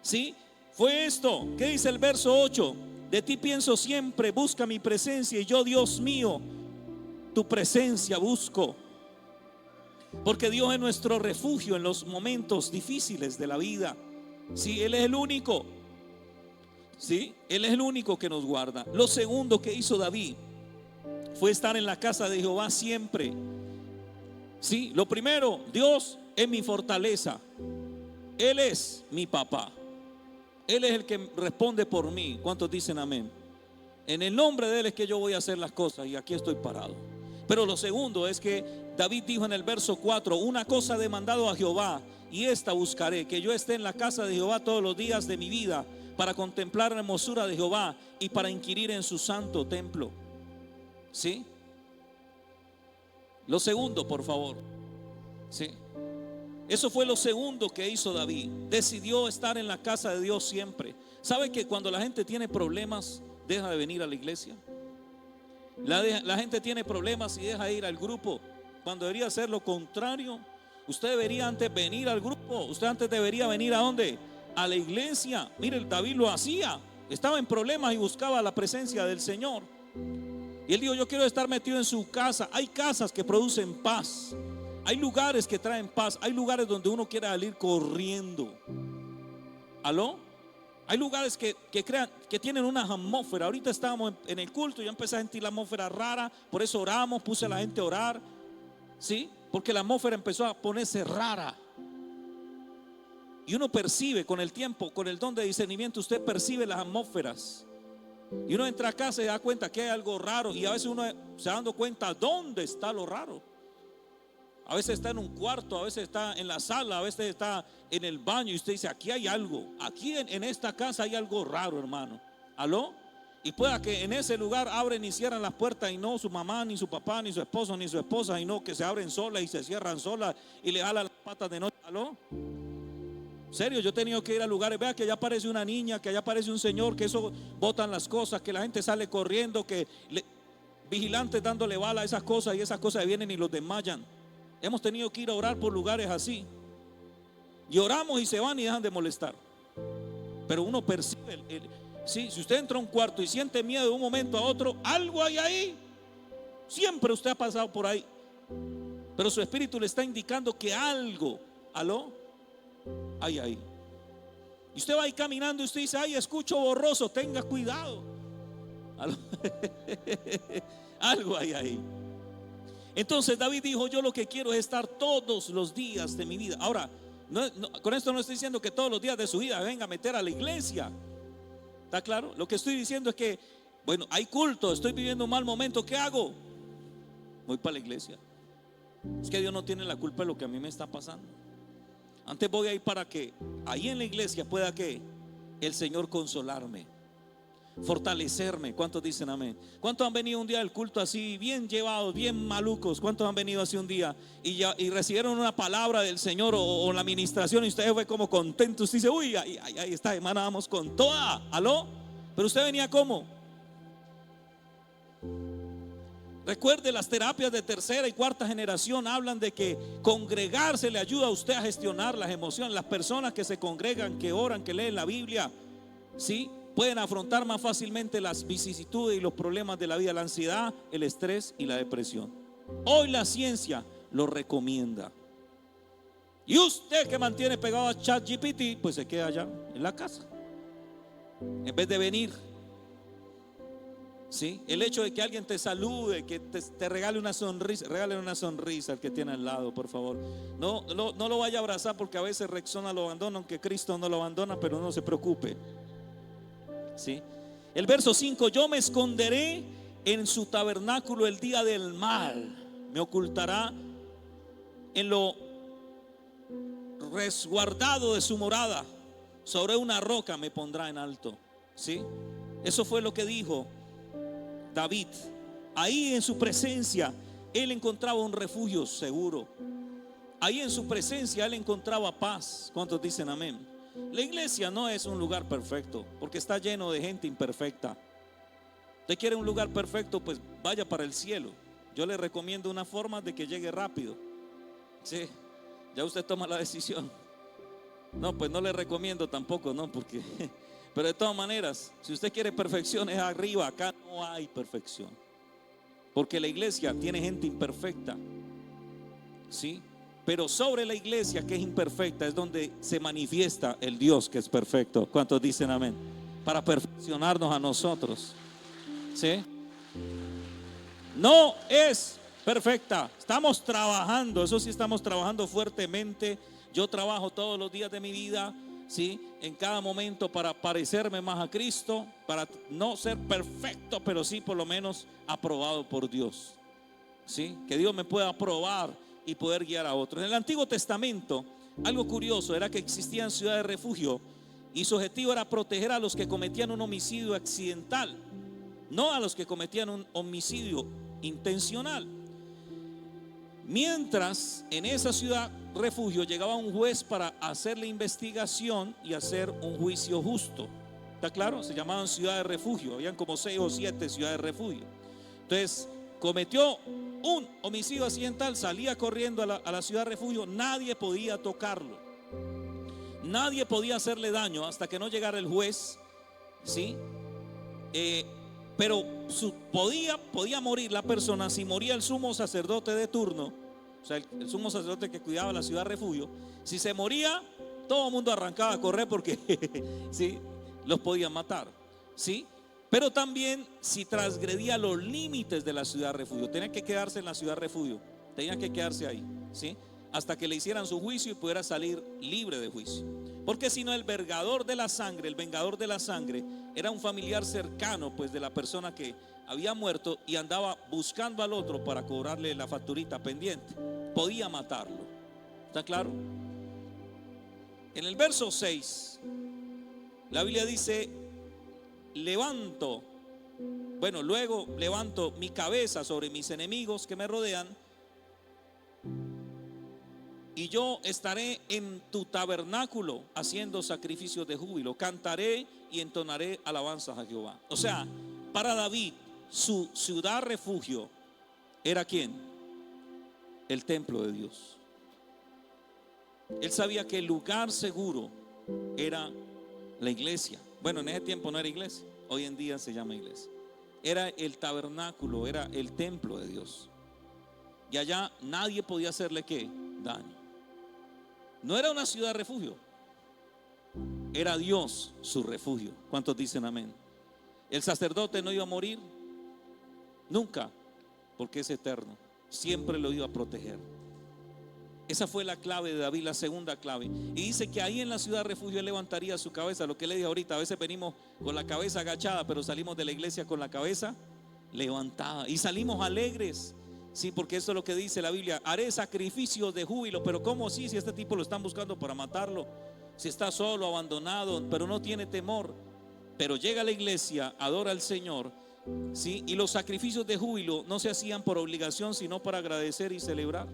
¿sí? Fue esto. ¿Qué dice el verso 8? De ti pienso siempre, busca mi presencia, y yo, Dios mío, tu presencia busco. Porque Dios es nuestro refugio en los momentos difíciles de la vida. Sí, Él es el único. Sí, Él es el único que nos guarda. Lo segundo que hizo David fue estar en la casa de Jehová siempre. Sí, lo primero, Dios es mi fortaleza. Él es mi papá. Él es el que responde por mí. ¿Cuántos dicen amén? En el nombre de Él es que yo voy a hacer las cosas, y aquí estoy parado. Pero lo segundo es que David dijo en el verso 4: una cosa he demandado a Jehová, y esta buscaré, que yo esté en la casa de Jehová todos los días de mi vida, para contemplar la hermosura de Jehová y para inquirir en su santo templo. ¿Sí? Lo segundo, por favor. ¿Sí? Eso fue lo segundo que hizo David. Decidió estar en la casa de Dios siempre. ¿Sabe que cuando la gente tiene problemas, deja de venir a la iglesia? La gente tiene problemas y deja de ir al grupo, cuando debería ser lo contrario. Usted debería antes venir al grupo. Usted antes debería venir ¿a dónde? A la iglesia. Mire, David lo hacía. Estaba en problemas y buscaba la presencia del Señor. Y él dijo: yo quiero estar metido en su casa. Hay casas que producen paz. Hay lugares que traen paz. Hay lugares donde uno quiere salir corriendo. ¿Aló? Hay lugares que crean, que tienen una atmósfera. Ahorita estábamos en el culto, yo empecé a sentir la atmósfera rara, por eso oramos, puse a la gente a orar, ¿sí? Porque la atmósfera empezó a ponerse rara. Y uno percibe con el tiempo, con el don de discernimiento, usted percibe las atmósferas. Y uno entra acá, se da cuenta que hay algo raro, y a veces uno se da dando cuenta dónde está lo raro. A veces está en un cuarto, a veces está en la sala, a veces está en el baño, y usted dice, aquí hay algo, aquí en esta casa hay algo raro, hermano. ¿Aló? Y pueda que en ese lugar abren y cierran las puertas, y no su mamá, ni su papá, ni su esposo, ni su esposa, y no que se abren solas y se cierran solas y le jalan las patas de noche. ¿Aló? Serio, yo he tenido que ir a lugares, vea que allá aparece una niña, que allá aparece un señor, que eso botan las cosas, que la gente sale corriendo, que vigilantes dándole bala a esas cosas, y esas cosas vienen y los desmayan. Hemos tenido que ir a orar por lugares así, y oramos y se van y dejan de molestar. Pero uno percibe sí, si usted entra a un cuarto y siente miedo de un momento a otro, algo hay ahí. Siempre usted ha pasado por ahí, pero su espíritu le está indicando que algo, ¿aló? Hay ahí. Y usted va ahí caminando y usted dice, ay, escucho borroso, tenga cuidado. ¿Aló? Algo hay ahí. Entonces David dijo, yo lo que quiero es estar todos los días de mi vida. Ahora, con esto no estoy diciendo que todos los días de su vida venga a meter a la iglesia. ¿Está claro? Lo que estoy diciendo es que, bueno, hay culto, estoy viviendo un mal momento, ¿qué hago? Voy para la iglesia. Es que Dios no tiene la culpa de lo que a mí me está pasando. Antes voy a ir para que ahí en la iglesia pueda que el Señor consolarme, fortalecerme. ¿Cuántos dicen amén? ¿Cuántos han venido un día del culto así, bien llevados, bien malucos? ¿Cuántos han venido así un día y recibieron una palabra del Señor o la administración, y usted fue como contento? Usted dice, uy, ahí está, hermana, vamos con toda. ¿Aló? Pero usted venía como. Recuerde, las terapias de tercera y cuarta generación hablan de que congregarse le ayuda a usted a gestionar las emociones. Las personas que se congregan, que oran, que leen la Biblia, ¿sí?, pueden afrontar más fácilmente las vicisitudes y los problemas de la vida, la ansiedad, el estrés y la depresión. Hoy la ciencia lo recomienda. Y usted que mantiene pegado a ChatGPT, pues se queda allá en la casa en vez de venir. ¿Sí? El hecho de que alguien te salude, que te regale una sonrisa, regale una sonrisa al que tiene al lado, por favor. No lo vaya a abrazar, porque a veces Rexona lo abandona, aunque Cristo no lo abandona, pero no se preocupe. ¿Sí? El verso 5, yo me esconderé en su tabernáculo el día del mal, me ocultará en lo resguardado de su morada, sobre una roca me pondrá en alto. ¿Sí? Eso fue lo que dijo David. Ahí en su presencia él encontraba un refugio seguro. Ahí en su presencia él encontraba paz. ¿Cuántos dicen amén? La iglesia no es un lugar perfecto, porque está lleno de gente imperfecta. Usted quiere un lugar perfecto, pues vaya para el cielo. Yo le recomiendo una forma de que llegue rápido. Sí, ya usted toma la decisión. No, pues no le recomiendo tampoco, no, porque pero de todas maneras, si usted quiere perfección, es arriba. Acá no hay perfección, porque la iglesia tiene gente imperfecta, ¿sí? Pero sobre la iglesia, que es imperfecta, es donde se manifiesta el Dios que es perfecto. ¿Cuántos dicen amén? Para perfeccionarnos a nosotros, ¿sí? No es perfecta. Estamos trabajando, eso sí, estamos trabajando fuertemente. Yo trabajo todos los días de mi vida, ¿sí?, en cada momento, para parecerme más a Cristo, para no ser perfecto, pero sí por lo menos aprobado por Dios, ¿sí? Que Dios me pueda aprobar y poder guiar a otros. En el Antiguo Testamento, algo curioso era que existían ciudades de refugio, y su objetivo era proteger a los que cometían un homicidio accidental, no a los que cometían un homicidio intencional. Mientras en esa ciudad refugio llegaba un juez para hacer la investigación y hacer un juicio justo. ¿Está claro? Se llamaban ciudades de refugio. Habían como 6 o 7 ciudades de refugio. Entonces, cometió un homicidio accidental, salía corriendo a la ciudad de refugio. Nadie podía tocarlo, nadie podía hacerle daño hasta que no llegara el juez, ¿sí? Pero podía morir la persona. Si moría el sumo sacerdote de turno, o sea, el sumo sacerdote que cuidaba la ciudad de refugio, si se moría, Todo el mundo arrancaba a correr porque ¿sí? Los podían matar, ¿sí? Pero también si transgredía los límites de la ciudad refugio, tenía que quedarse en la ciudad refugio, tenía que quedarse ahí, ¿sí? Hasta que le hicieran su juicio y pudiera salir libre de juicio. Porque si no, el vengador de la sangre era un familiar cercano pues de la persona que había muerto y andaba buscando al otro para cobrarle la facturita pendiente. Podía matarlo. ¿Está claro? En el verso 6, la Biblia dice: luego levanto mi cabeza sobre mis enemigos que me rodean, y yo estaré en tu tabernáculo haciendo sacrificios de júbilo, cantaré y entonaré alabanzas a Jehová. O sea, para David, su ciudad refugio era ¿quién? El templo de Dios. Él sabía que el lugar seguro era la iglesia. Bueno, en ese tiempo no era iglesia, hoy en día se llama iglesia. Era el tabernáculo, era el templo de Dios. Y allá nadie podía hacerle ¿qué? Daño. No era una ciudad refugio, era Dios su refugio. ¿Cuántos dicen amén? El sacerdote no iba a morir nunca, porque es eterno, siempre lo iba a proteger. Esa fue la clave de David, la segunda clave. Y dice que ahí en la ciudad refugio él levantaría su cabeza. Lo que le dije ahorita, a veces venimos con la cabeza agachada, pero salimos de la iglesia con la cabeza levantada y salimos alegres. Sí, porque eso es lo que dice la Biblia: haré sacrificios de júbilo. Pero ¿cómo así? Si este tipo lo están buscando para matarlo, si está solo, abandonado, pero no tiene temor, pero llega a la iglesia, adora al Señor, ¿sí? Y los sacrificios de júbilo no se hacían por obligación, sino para agradecer y celebrar.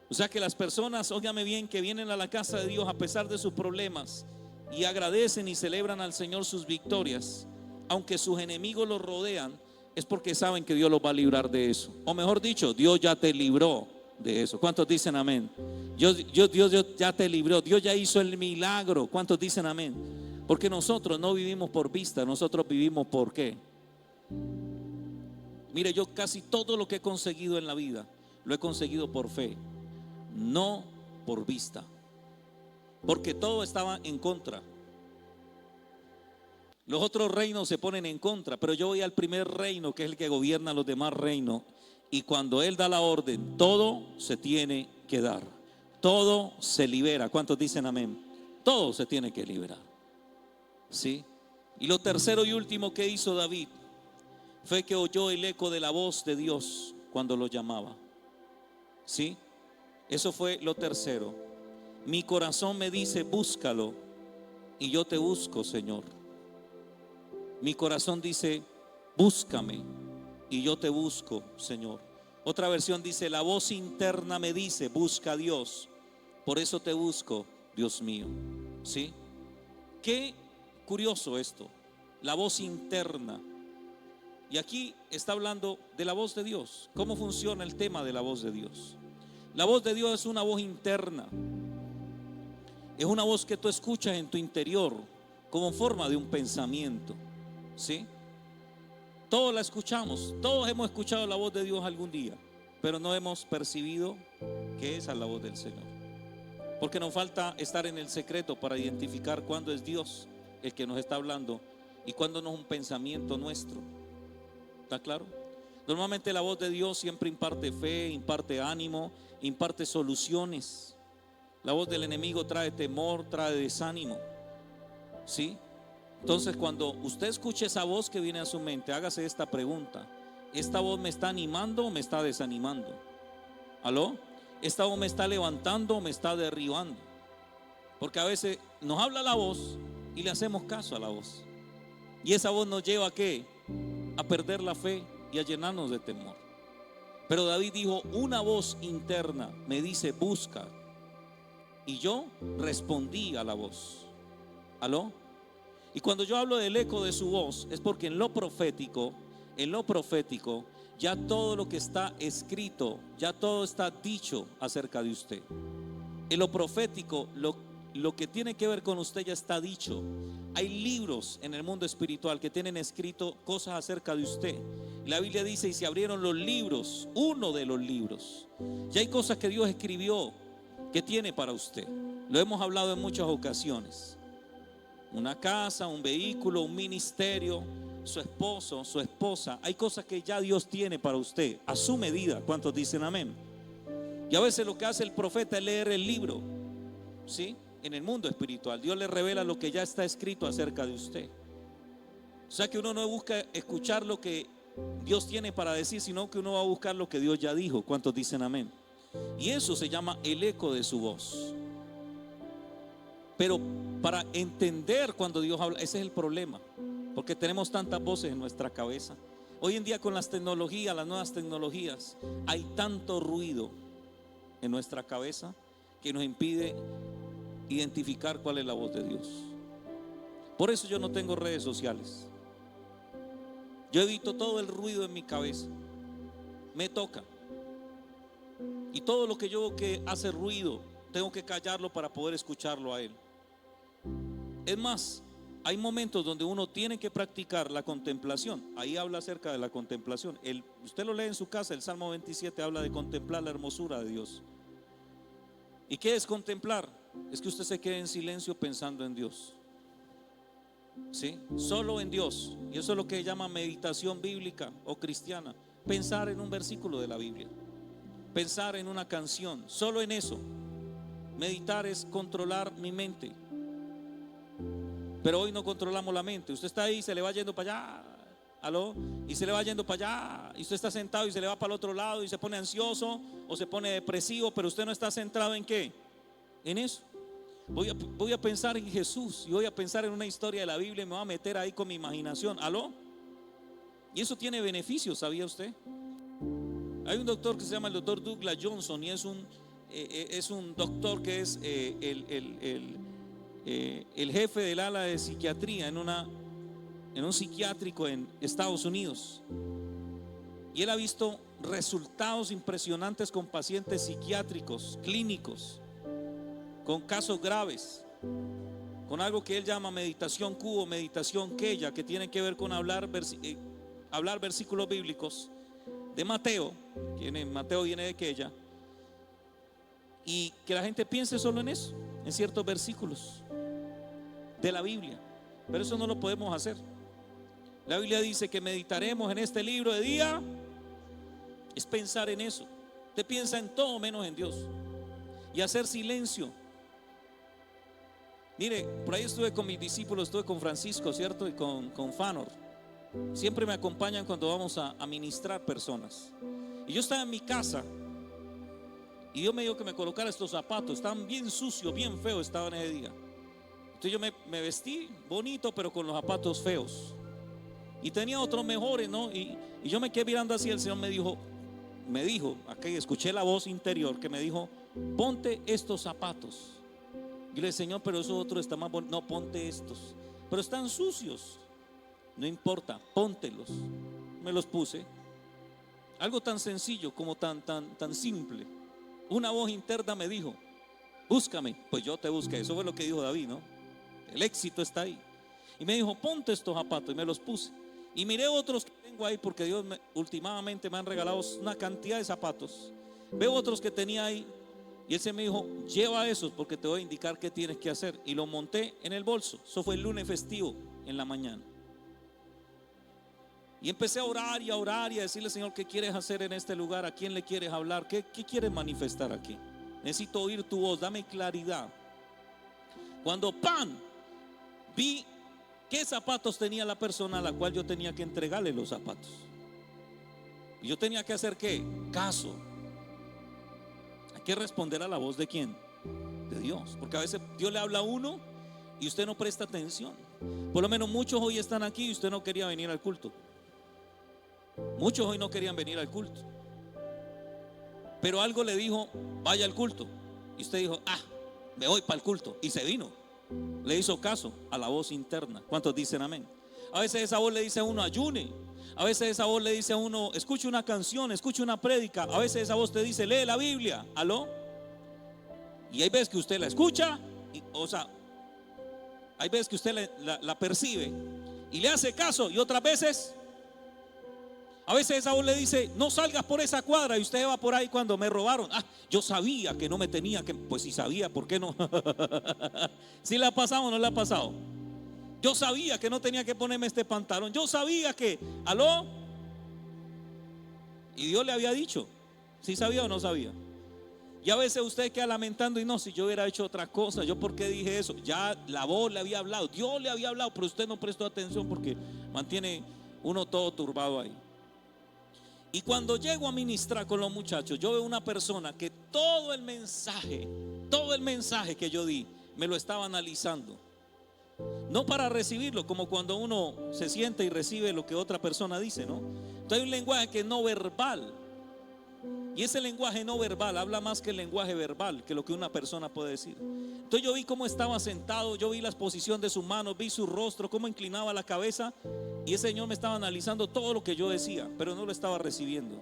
O sea que las personas, óigame bien, que vienen a la casa de Dios a pesar de sus problemas y agradecen y celebran al Señor sus victorias, aunque sus enemigos los rodean, es porque saben que Dios los va a librar de eso. O mejor dicho, Dios ya te libró de eso. ¿Cuántos dicen amén? Dios ya te libró, Dios ya hizo el milagro. ¿Cuántos dicen amén? Porque nosotros no vivimos por vista, nosotros vivimos por ¿qué? Mire, yo casi todo lo que he conseguido en la vida lo he conseguido por fe, no por vista, porque todo estaba en contra. Los otros reinos se ponen en contra, pero yo voy al primer reino, que es el que gobierna los demás reinos, y cuando Él da la orden, todo se tiene que dar, todo se libera. ¿Cuántos dicen amén? Todo se tiene que liberar, ¿sí? Y lo tercero y último que hizo David fue que oyó el eco de la voz de Dios cuando lo llamaba, ¿sí? Eso fue lo tercero. Mi corazón me dice: búscalo, y yo te busco, Señor. Mi corazón dice: búscame, y yo te busco, Señor. Otra versión dice: la voz interna me dice: busca a Dios, por eso te busco, Dios mío. ¿Sí? Qué curioso esto, la voz interna. Y aquí está hablando de la voz de Dios. ¿Cómo funciona el tema de la voz de Dios? La voz de Dios es una voz interna. Es una voz que tú escuchas en tu interior como forma de un pensamiento, ¿sí? Todos la escuchamos, todos hemos escuchado la voz de Dios algún día, pero no hemos percibido que esa es la voz del Señor. Porque nos falta estar en el secreto para identificar cuándo es Dios el que nos está hablando y cuándo no es un pensamiento nuestro. ¿Está claro? Normalmente la voz de Dios siempre imparte fe, imparte ánimo, imparte soluciones. La voz del enemigo trae temor, trae desánimo, ¿sí? Entonces, cuando usted escuche esa voz que viene a su mente, hágase esta pregunta: ¿esta voz me está animando o me está desanimando? ¿Aló? ¿Esta voz me está levantando o me está derribando? Porque a veces nos habla la voz y le hacemos caso a la voz, y esa voz nos lleva ¿a qué? A perder la fe y a llenarnos de temor. Pero David dijo: una voz interna me dice: busca, y yo respondí a la voz. ¿Aló? Y cuando yo hablo del eco de su voz, es porque en lo profético, ya todo lo que está escrito, ya todo está dicho acerca de usted. En lo profético, lo que tiene que ver con usted ya está dicho. Hay libros en el mundo espiritual que tienen escrito cosas acerca de usted. La Biblia dice: y se abrieron los libros, uno de los libros. Ya hay cosas que Dios escribió que tiene para usted. Lo hemos hablado en muchas ocasiones. Una casa, un vehículo, un ministerio, su esposo, su esposa. Hay cosas que ya Dios tiene para usted a su medida. ¿Cuántos dicen amén? Y a veces lo que hace el profeta es leer el libro, ¿sí? En el mundo espiritual Dios le revela lo que ya está escrito acerca de usted. O sea que uno no busca escuchar lo que Dios tiene para decir, sino que uno va a buscar lo que Dios ya dijo. ¿Cuántos dicen amén? Y eso se llama el eco de su voz. Pero para entender cuando Dios habla, ese es el problema, porque tenemos tantas voces en nuestra cabeza. Hoy en día con las tecnologías, las nuevas tecnologías, hay tanto ruido en nuestra cabeza que nos impide identificar cuál es la voz de Dios. Por eso yo no tengo redes sociales. Yo evito todo el ruido en mi cabeza. Me toca. Y todo lo que yo veo que hace ruido, tengo que callarlo para poder escucharlo a Él. Es más, hay momentos donde uno tiene que practicar la contemplación. Ahí habla acerca de la contemplación. Usted lo lee en su casa, el Salmo 27 habla de contemplar la hermosura de Dios. ¿Y qué es contemplar? Es que usted se quede en silencio pensando en Dios. ¿Sí? Solo en Dios. Y eso es lo que llama meditación bíblica o cristiana. Pensar en un versículo de la Biblia, pensar en una canción, solo en eso. Meditar es controlar mi mente. Pero hoy no controlamos la mente. Usted está ahí y se le va yendo para allá. ¿Aló? Y se le va yendo para allá. Y usted está sentado y se le va para el otro lado y se pone ansioso o se pone depresivo, pero usted no está centrado en ¿qué? En eso. Voy a pensar en Jesús y voy a pensar en una historia de la Biblia y me voy a meter ahí con mi imaginación. ¿Aló? Y eso tiene beneficios, ¿sabía usted? Hay un doctor que se llama el doctor Douglas Johnson y es un doctor que es el jefe del ala de psiquiatría en un psiquiátrico en Estados Unidos. Y él ha visto resultados impresionantes con pacientes psiquiátricos, clínicos, con casos graves, con algo que él llama meditación Q o meditación Queya, que tiene que ver con hablar versículos bíblicos de Mateo. Mateo viene de Queya, y que la gente piense solo en eso, en ciertos versículos de la Biblia. Pero eso no lo podemos hacer. La Biblia dice que meditaremos en este libro de día. Es pensar en eso. Usted piensa en todo menos en Dios. Y hacer silencio. Mire, por ahí estuve con mis discípulos, estuve con Francisco, ¿cierto? Y con Fanor. Siempre me acompañan cuando vamos a ministrar personas. Y yo estaba en mi casa y Dios me dijo que me colocara estos zapatos. Estaban bien sucios, bien feos estaban ese día. Entonces yo me vestí bonito, pero con los zapatos feos. Y tenía otros mejores, ¿no? Y yo me quedé mirando así. El Señor me dijo, aquí escuché la voz interior que me dijo: ponte estos zapatos. Y le dije: Señor, pero esos otros están más bonitos. No, ponte estos. Pero están sucios. No importa, póntelos. Me los puse. Algo tan sencillo como tan simple. Una voz interna me dijo: búscame. Pues yo te busqué. Eso fue lo que dijo David, ¿no? El éxito está ahí. Y me dijo: ponte estos zapatos. Y me los puse. Y miré otros que tengo ahí, porque Dios últimamente me han regalado una cantidad de zapatos. Veo otros que tenía ahí. Y él se me dijo: lleva esos porque te voy a indicar qué tienes que hacer. Y lo monté en el bolso. Eso fue el lunes festivo en la mañana. Y empecé a orar y a decirle: Señor, ¿qué quieres hacer en este lugar? ¿A quién le quieres hablar? ¿Qué quieres manifestar aquí? Necesito oír tu voz, dame claridad. Cuando vi qué zapatos tenía la persona a la cual yo tenía que entregarle los zapatos. Y yo tenía que hacer ¿qué? Caso. Hay que responder a la voz ¿de quién? De Dios. Porque a veces Dios le habla a uno y usted no presta atención. Por lo menos muchos hoy están aquí y usted no quería venir al culto. Muchos hoy no querían venir al culto, pero algo le dijo: vaya al culto. Y usted dijo: me voy para el culto. Y se vino. Le hizo caso a la voz interna. ¿Cuántos dicen amén? A veces esa voz le dice a uno: ayune. A veces esa voz le dice a uno: escuche una canción, escuche una prédica. A veces esa voz te dice: lee la Biblia. ¿Aló? Y hay veces que usted la escucha, hay veces que usted la percibe y le hace caso, y otras veces A veces esa voz le dice, no salgas por esa cuadra, y usted va por ahí cuando me robaron. Ah, yo sabía que no me tenía que, pues si sabía, ¿por qué no? ¿Sí le ha pasado o no le ha pasado? Yo sabía que no tenía que ponerme este pantalón. Yo sabía que, ¿aló? Y Dios le había dicho, ¿sí sabía o no sabía? Y a veces usted queda lamentando y no, si yo hubiera hecho otra cosa, yo por qué dije eso. Ya la voz le había hablado, Dios le había hablado, pero usted no prestó atención porque mantiene uno todo turbado ahí. Y cuando llego a ministrar con los muchachos, yo veo una persona que todo el mensaje que yo di, me lo estaba analizando. No para recibirlo, como cuando uno se siente y recibe lo que otra persona dice, ¿no? Entonces hay un lenguaje que es no verbal. Y ese lenguaje no verbal habla más que el lenguaje verbal, que lo que una persona puede decir. Entonces yo vi cómo estaba sentado, yo vi la posición de sus manos, vi su rostro, cómo inclinaba la cabeza. Y ese Señor me estaba analizando todo lo que yo decía, pero no lo estaba recibiendo.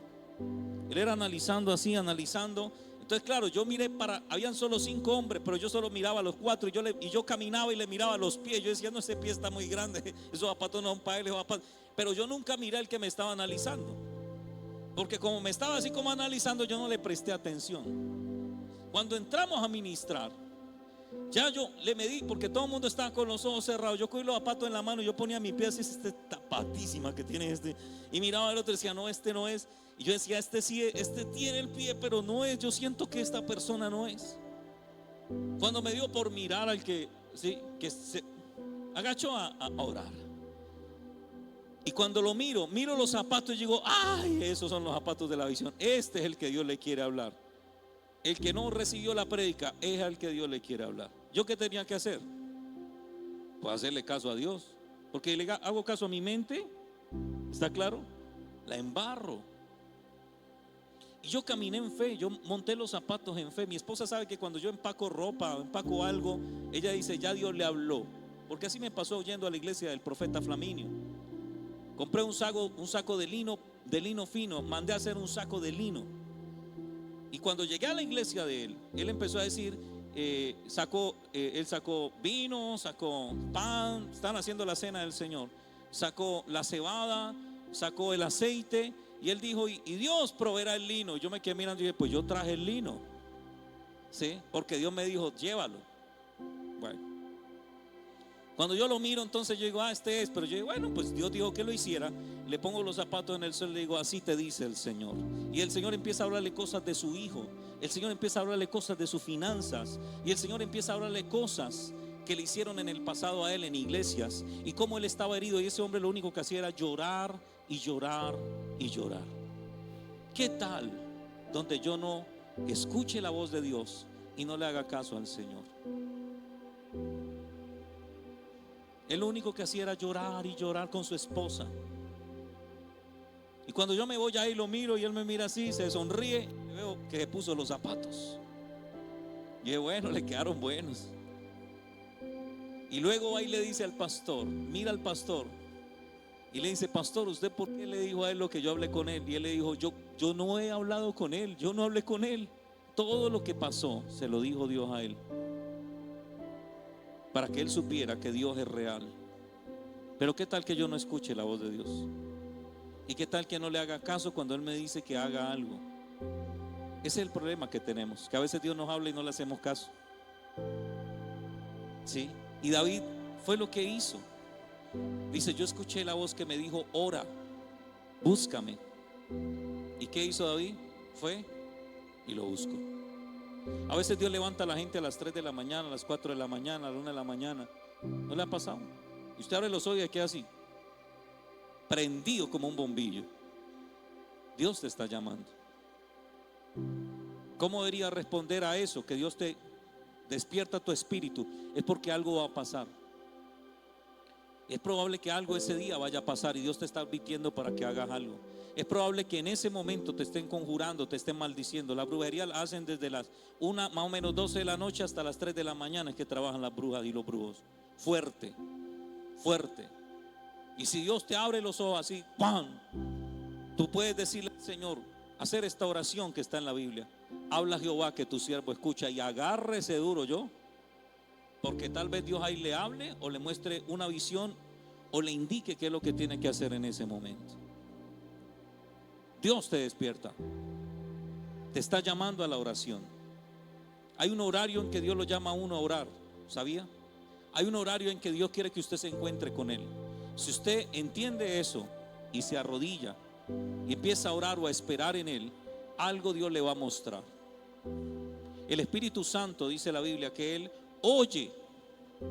Él era analizando así, analizando. Entonces claro, yo miré habían solo 5 hombres, pero yo solo miraba a los 4 y yo caminaba y le miraba los pies. Yo decía, no, ese pie está muy grande, esos zapatos no son para él, esos zapatos. Pero yo nunca miré al que me estaba analizando, porque como me estaba así como analizando, yo no le presté atención. Cuando entramos a ministrar, ya yo le medí, porque todo el mundo estaba con los ojos cerrados. Yo cogí los zapatos en la mano y yo ponía mi pie así, esta patísima que tiene este. Y miraba al otro y decía, no, este no es. Y yo decía, este sí, este tiene el pie, pero no es. Yo siento que esta persona no es. Cuando me dio por mirar al que, sí, que se agachó a orar. Y cuando lo miro los zapatos y digo, ay, esos son los zapatos de la visión. Este es el que Dios le quiere hablar. El que no recibió la prédica es al que Dios le quiere hablar. ¿Yo qué tenía que hacer? Pues hacerle caso a Dios. Porque le hago caso a mi mente, ¿está claro? La embarro. Y yo caminé en fe, yo monté los zapatos en fe. Mi esposa sabe que cuando yo empaco ropa o empaco algo, ella dice, ya Dios le habló. Porque así me pasó yendo a la iglesia del profeta Flaminio. Compré un saco de lino fino, mandé a hacer un saco de lino. Y cuando llegué a la iglesia de él empezó a decir, él sacó vino, sacó pan, están haciendo la cena del Señor, sacó la cebada, sacó el aceite, y él dijo, y Dios proveerá el lino. Yo me quedé mirando y dije, pues yo traje el lino, ¿sí? Porque Dios me dijo, llévalo. Bueno. Cuando yo lo miro, entonces yo digo, este es. Pero yo digo, bueno, pues Dios dijo que lo hiciera. Le pongo los zapatos en el suelo y le digo, así te dice el Señor. Y el Señor empieza a hablarle cosas de su hijo. El Señor empieza a hablarle cosas de sus finanzas. Y el Señor empieza a hablarle cosas que le hicieron en el pasado a él en iglesias. Y cómo él estaba herido. Y ese hombre lo único que hacía era llorar y llorar y llorar. ¿Qué tal donde yo no escuche la voz de Dios y no le haga caso al Señor? Él lo único que hacía era llorar y llorar con su esposa. Y cuando yo me voy ahí lo miro y él me mira así, se sonríe, y veo que se puso los zapatos. Y dije, bueno, le quedaron buenos. Y luego ahí le dice al pastor, mira al pastor, y le dice, pastor, ¿usted por qué le dijo a él lo que yo hablé con él? Y él le dijo, yo no he hablado con él, yo no hablé con él. Todo lo que pasó se lo dijo Dios a él, para que él supiera que Dios es real. Pero ¿qué tal que yo no escuche la voz de Dios? ¿Y qué tal que no le haga caso cuando él me dice que haga algo? Ese es el problema que tenemos, que a veces Dios nos habla y no le hacemos caso. ¿Sí? Y David fue lo que hizo. Dice, yo escuché la voz que me dijo, ora, búscame. ¿Y qué hizo David? Fue y lo buscó. A veces Dios levanta a la gente a las 3 de la mañana, a las 4 de la mañana, a la 1 de la mañana. ¿No le ha pasado? Y usted abre los ojos y queda así, prendido como un bombillo. Dios te está llamando. ¿Cómo debería responder a eso? Que Dios te despierta tu espíritu. Es porque algo va a pasar. Es probable que algo ese día vaya a pasar y Dios te está advirtiendo para que hagas algo. Es probable que en ese momento te estén conjurando, te estén maldiciendo. La brujería la hacen desde las 1, más o menos 12 de la noche hasta las 3 de la mañana, es que trabajan las brujas y los brujos. Fuerte, fuerte. Y si Dios te abre los ojos así, ¡pam!, tú puedes decirle al Señor, hacer esta oración que está en la Biblia. Habla Jehová, que tu siervo escucha, y agárrese duro yo, porque tal vez Dios ahí le hable o le muestre una visión o le indique qué es lo que tiene que hacer en ese momento. Dios te despierta, te está llamando a la oración. Hay un horario en que Dios lo llama a uno a orar, ¿sabía? Hay un horario en que Dios quiere que usted se encuentre con Él. Si usted entiende eso y se arrodilla y empieza a orar o a esperar en Él, algo Dios le va a mostrar. El Espíritu Santo, dice la Biblia, que Él oye.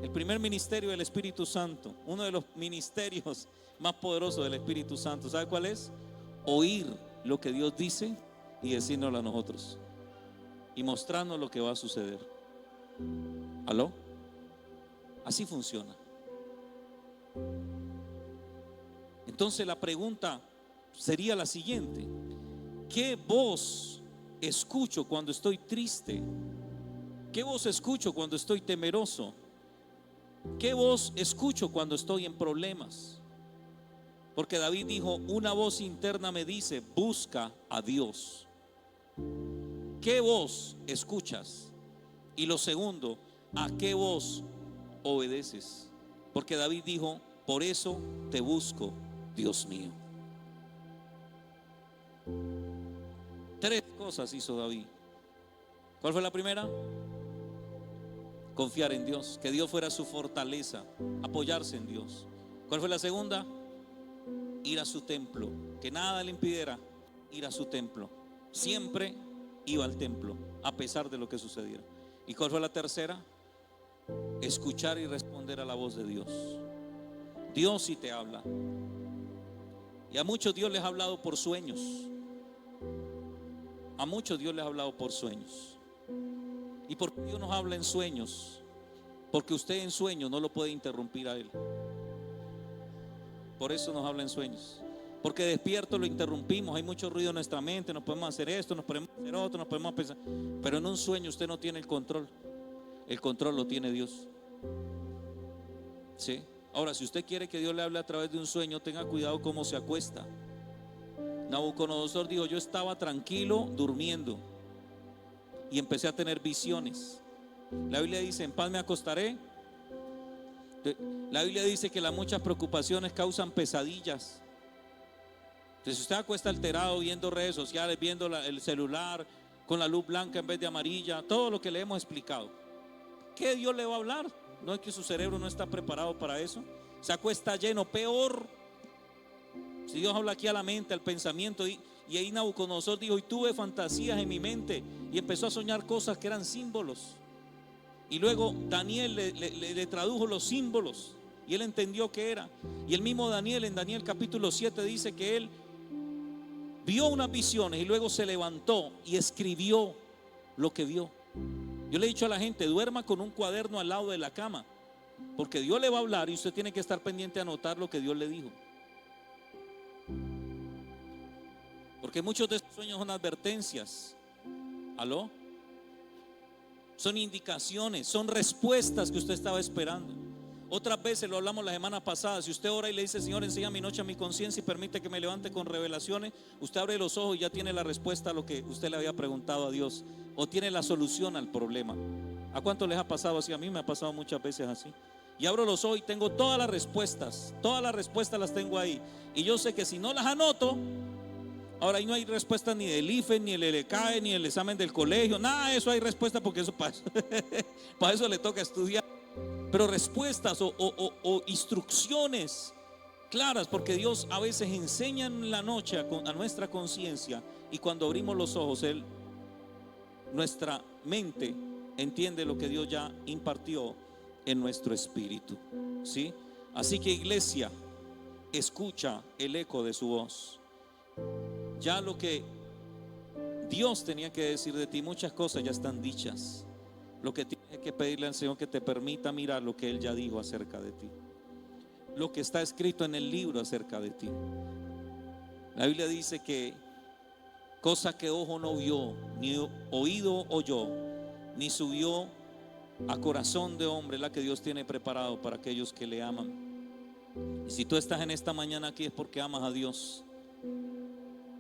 El primer ministerio del Espíritu Santo, uno de los ministerios más poderosos del Espíritu Santo, ¿sabe cuál es? Oír lo que Dios dice y decírnoslo a nosotros y mostrarnos lo que va a suceder. ¿Aló? Así funciona. Entonces la pregunta sería la siguiente: ¿qué voz escucho cuando estoy triste? ¿Qué voz escucho cuando estoy temeroso? ¿Qué voz escucho cuando estoy en problemas? Porque David dijo: una voz interna me dice, busca a Dios. ¿Qué voz escuchas? Y lo segundo, ¿a qué voz obedeces? Porque David dijo: por eso te busco, Dios mío. 3 cosas hizo David. ¿Cuál fue la primera? Confiar en Dios, que Dios fuera su fortaleza, apoyarse en Dios. ¿Cuál fue la segunda? Ir a su templo, que nada le impidiera ir a su templo. Siempre iba al templo, a pesar de lo que sucediera. ¿Y cuál fue la tercera? Escuchar y responder a la voz de Dios. Dios sí te habla. Y a muchos Dios les ha hablado por sueños. A muchos Dios les ha hablado por sueños. ¿Y por qué Dios nos habla en sueños? Porque usted en sueños no lo puede interrumpir a Él. Por eso nos habla en sueños. Porque despierto lo interrumpimos, hay mucho ruido en nuestra mente, nos podemos hacer esto, nos podemos hacer otro, nos podemos pensar. Pero en un sueño usted no tiene el control. El control lo tiene Dios. ¿Sí? Ahora, si usted quiere que Dios le hable a través de un sueño, tenga cuidado cómo se acuesta. Nabucodonosor dijo: yo estaba tranquilo durmiendo y empecé a tener visiones. La Biblia dice: en paz me acostaré. La Biblia dice que las muchas preocupaciones causan pesadillas. Entonces, si usted acuesta alterado viendo redes sociales, viendo el celular con la luz blanca en vez de amarilla, todo lo que le hemos explicado, ¿qué Dios le va a hablar? No es que su cerebro no está preparado para eso. Se acuesta lleno, peor. Si Dios habla aquí a la mente, al pensamiento, y ahí Nabucodonosor dijo: y tuve fantasías en mi mente, y empezó a soñar cosas que eran símbolos. Y luego Daniel le tradujo los símbolos y él entendió qué era. Y el mismo Daniel, en Daniel capítulo 7, dice que él vio unas visiones y luego se levantó y escribió lo que vio. Yo le he dicho a la gente: duerma con un cuaderno al lado de la cama, porque Dios le va a hablar y usted tiene que estar pendiente a anotar lo que Dios le dijo. Porque muchos de estos sueños son advertencias. ¿Aló? Son indicaciones, son respuestas que usted estaba esperando. Otras veces, lo hablamos la semana pasada, si usted ora y le dice: Señor, enseña mi noche a mi conciencia y permite que me levante con revelaciones, usted abre los ojos y ya tiene la respuesta a lo que usted le había preguntado a Dios, o tiene la solución al problema. ¿A cuánto les ha pasado así? A mí me ha pasado muchas veces así. Y abro los ojos y tengo todas las respuestas las tengo ahí. Y yo sé que si no las anoto, ahora ahí no hay respuesta ni del IFE, ni el LCAE, ni el examen del colegio, nada de eso hay respuesta, porque eso para eso le toca estudiar. Pero respuestas o instrucciones claras, porque Dios a veces enseña en la noche a nuestra conciencia, y cuando abrimos los ojos, nuestra mente entiende lo que Dios ya impartió en nuestro espíritu. ¿Sí? Así que, iglesia, escucha el eco de su voz. Ya lo que Dios tenía que decir de ti, muchas cosas ya están dichas. Lo que tienes que pedirle al Señor, que te permita mirar lo que Él ya dijo acerca de ti, lo que está escrito en el libro acerca de ti. La Biblia dice que cosa que ojo no vio, ni oído oyó, ni subió a corazón de hombre, la que Dios tiene preparado para aquellos que le aman. Y si tú estás en esta mañana aquí, es porque amas a Dios.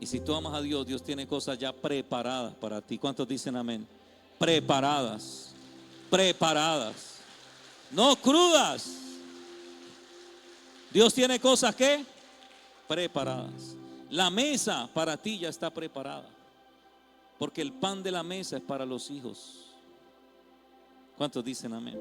Y si tú amas a Dios, Dios tiene cosas ya preparadas para ti. ¿Cuántos dicen amén? Preparadas. No crudas. Dios tiene cosas que preparadas. La mesa para ti ya está preparada, porque el pan de la mesa es para los hijos. ¿Cuántos dicen amén?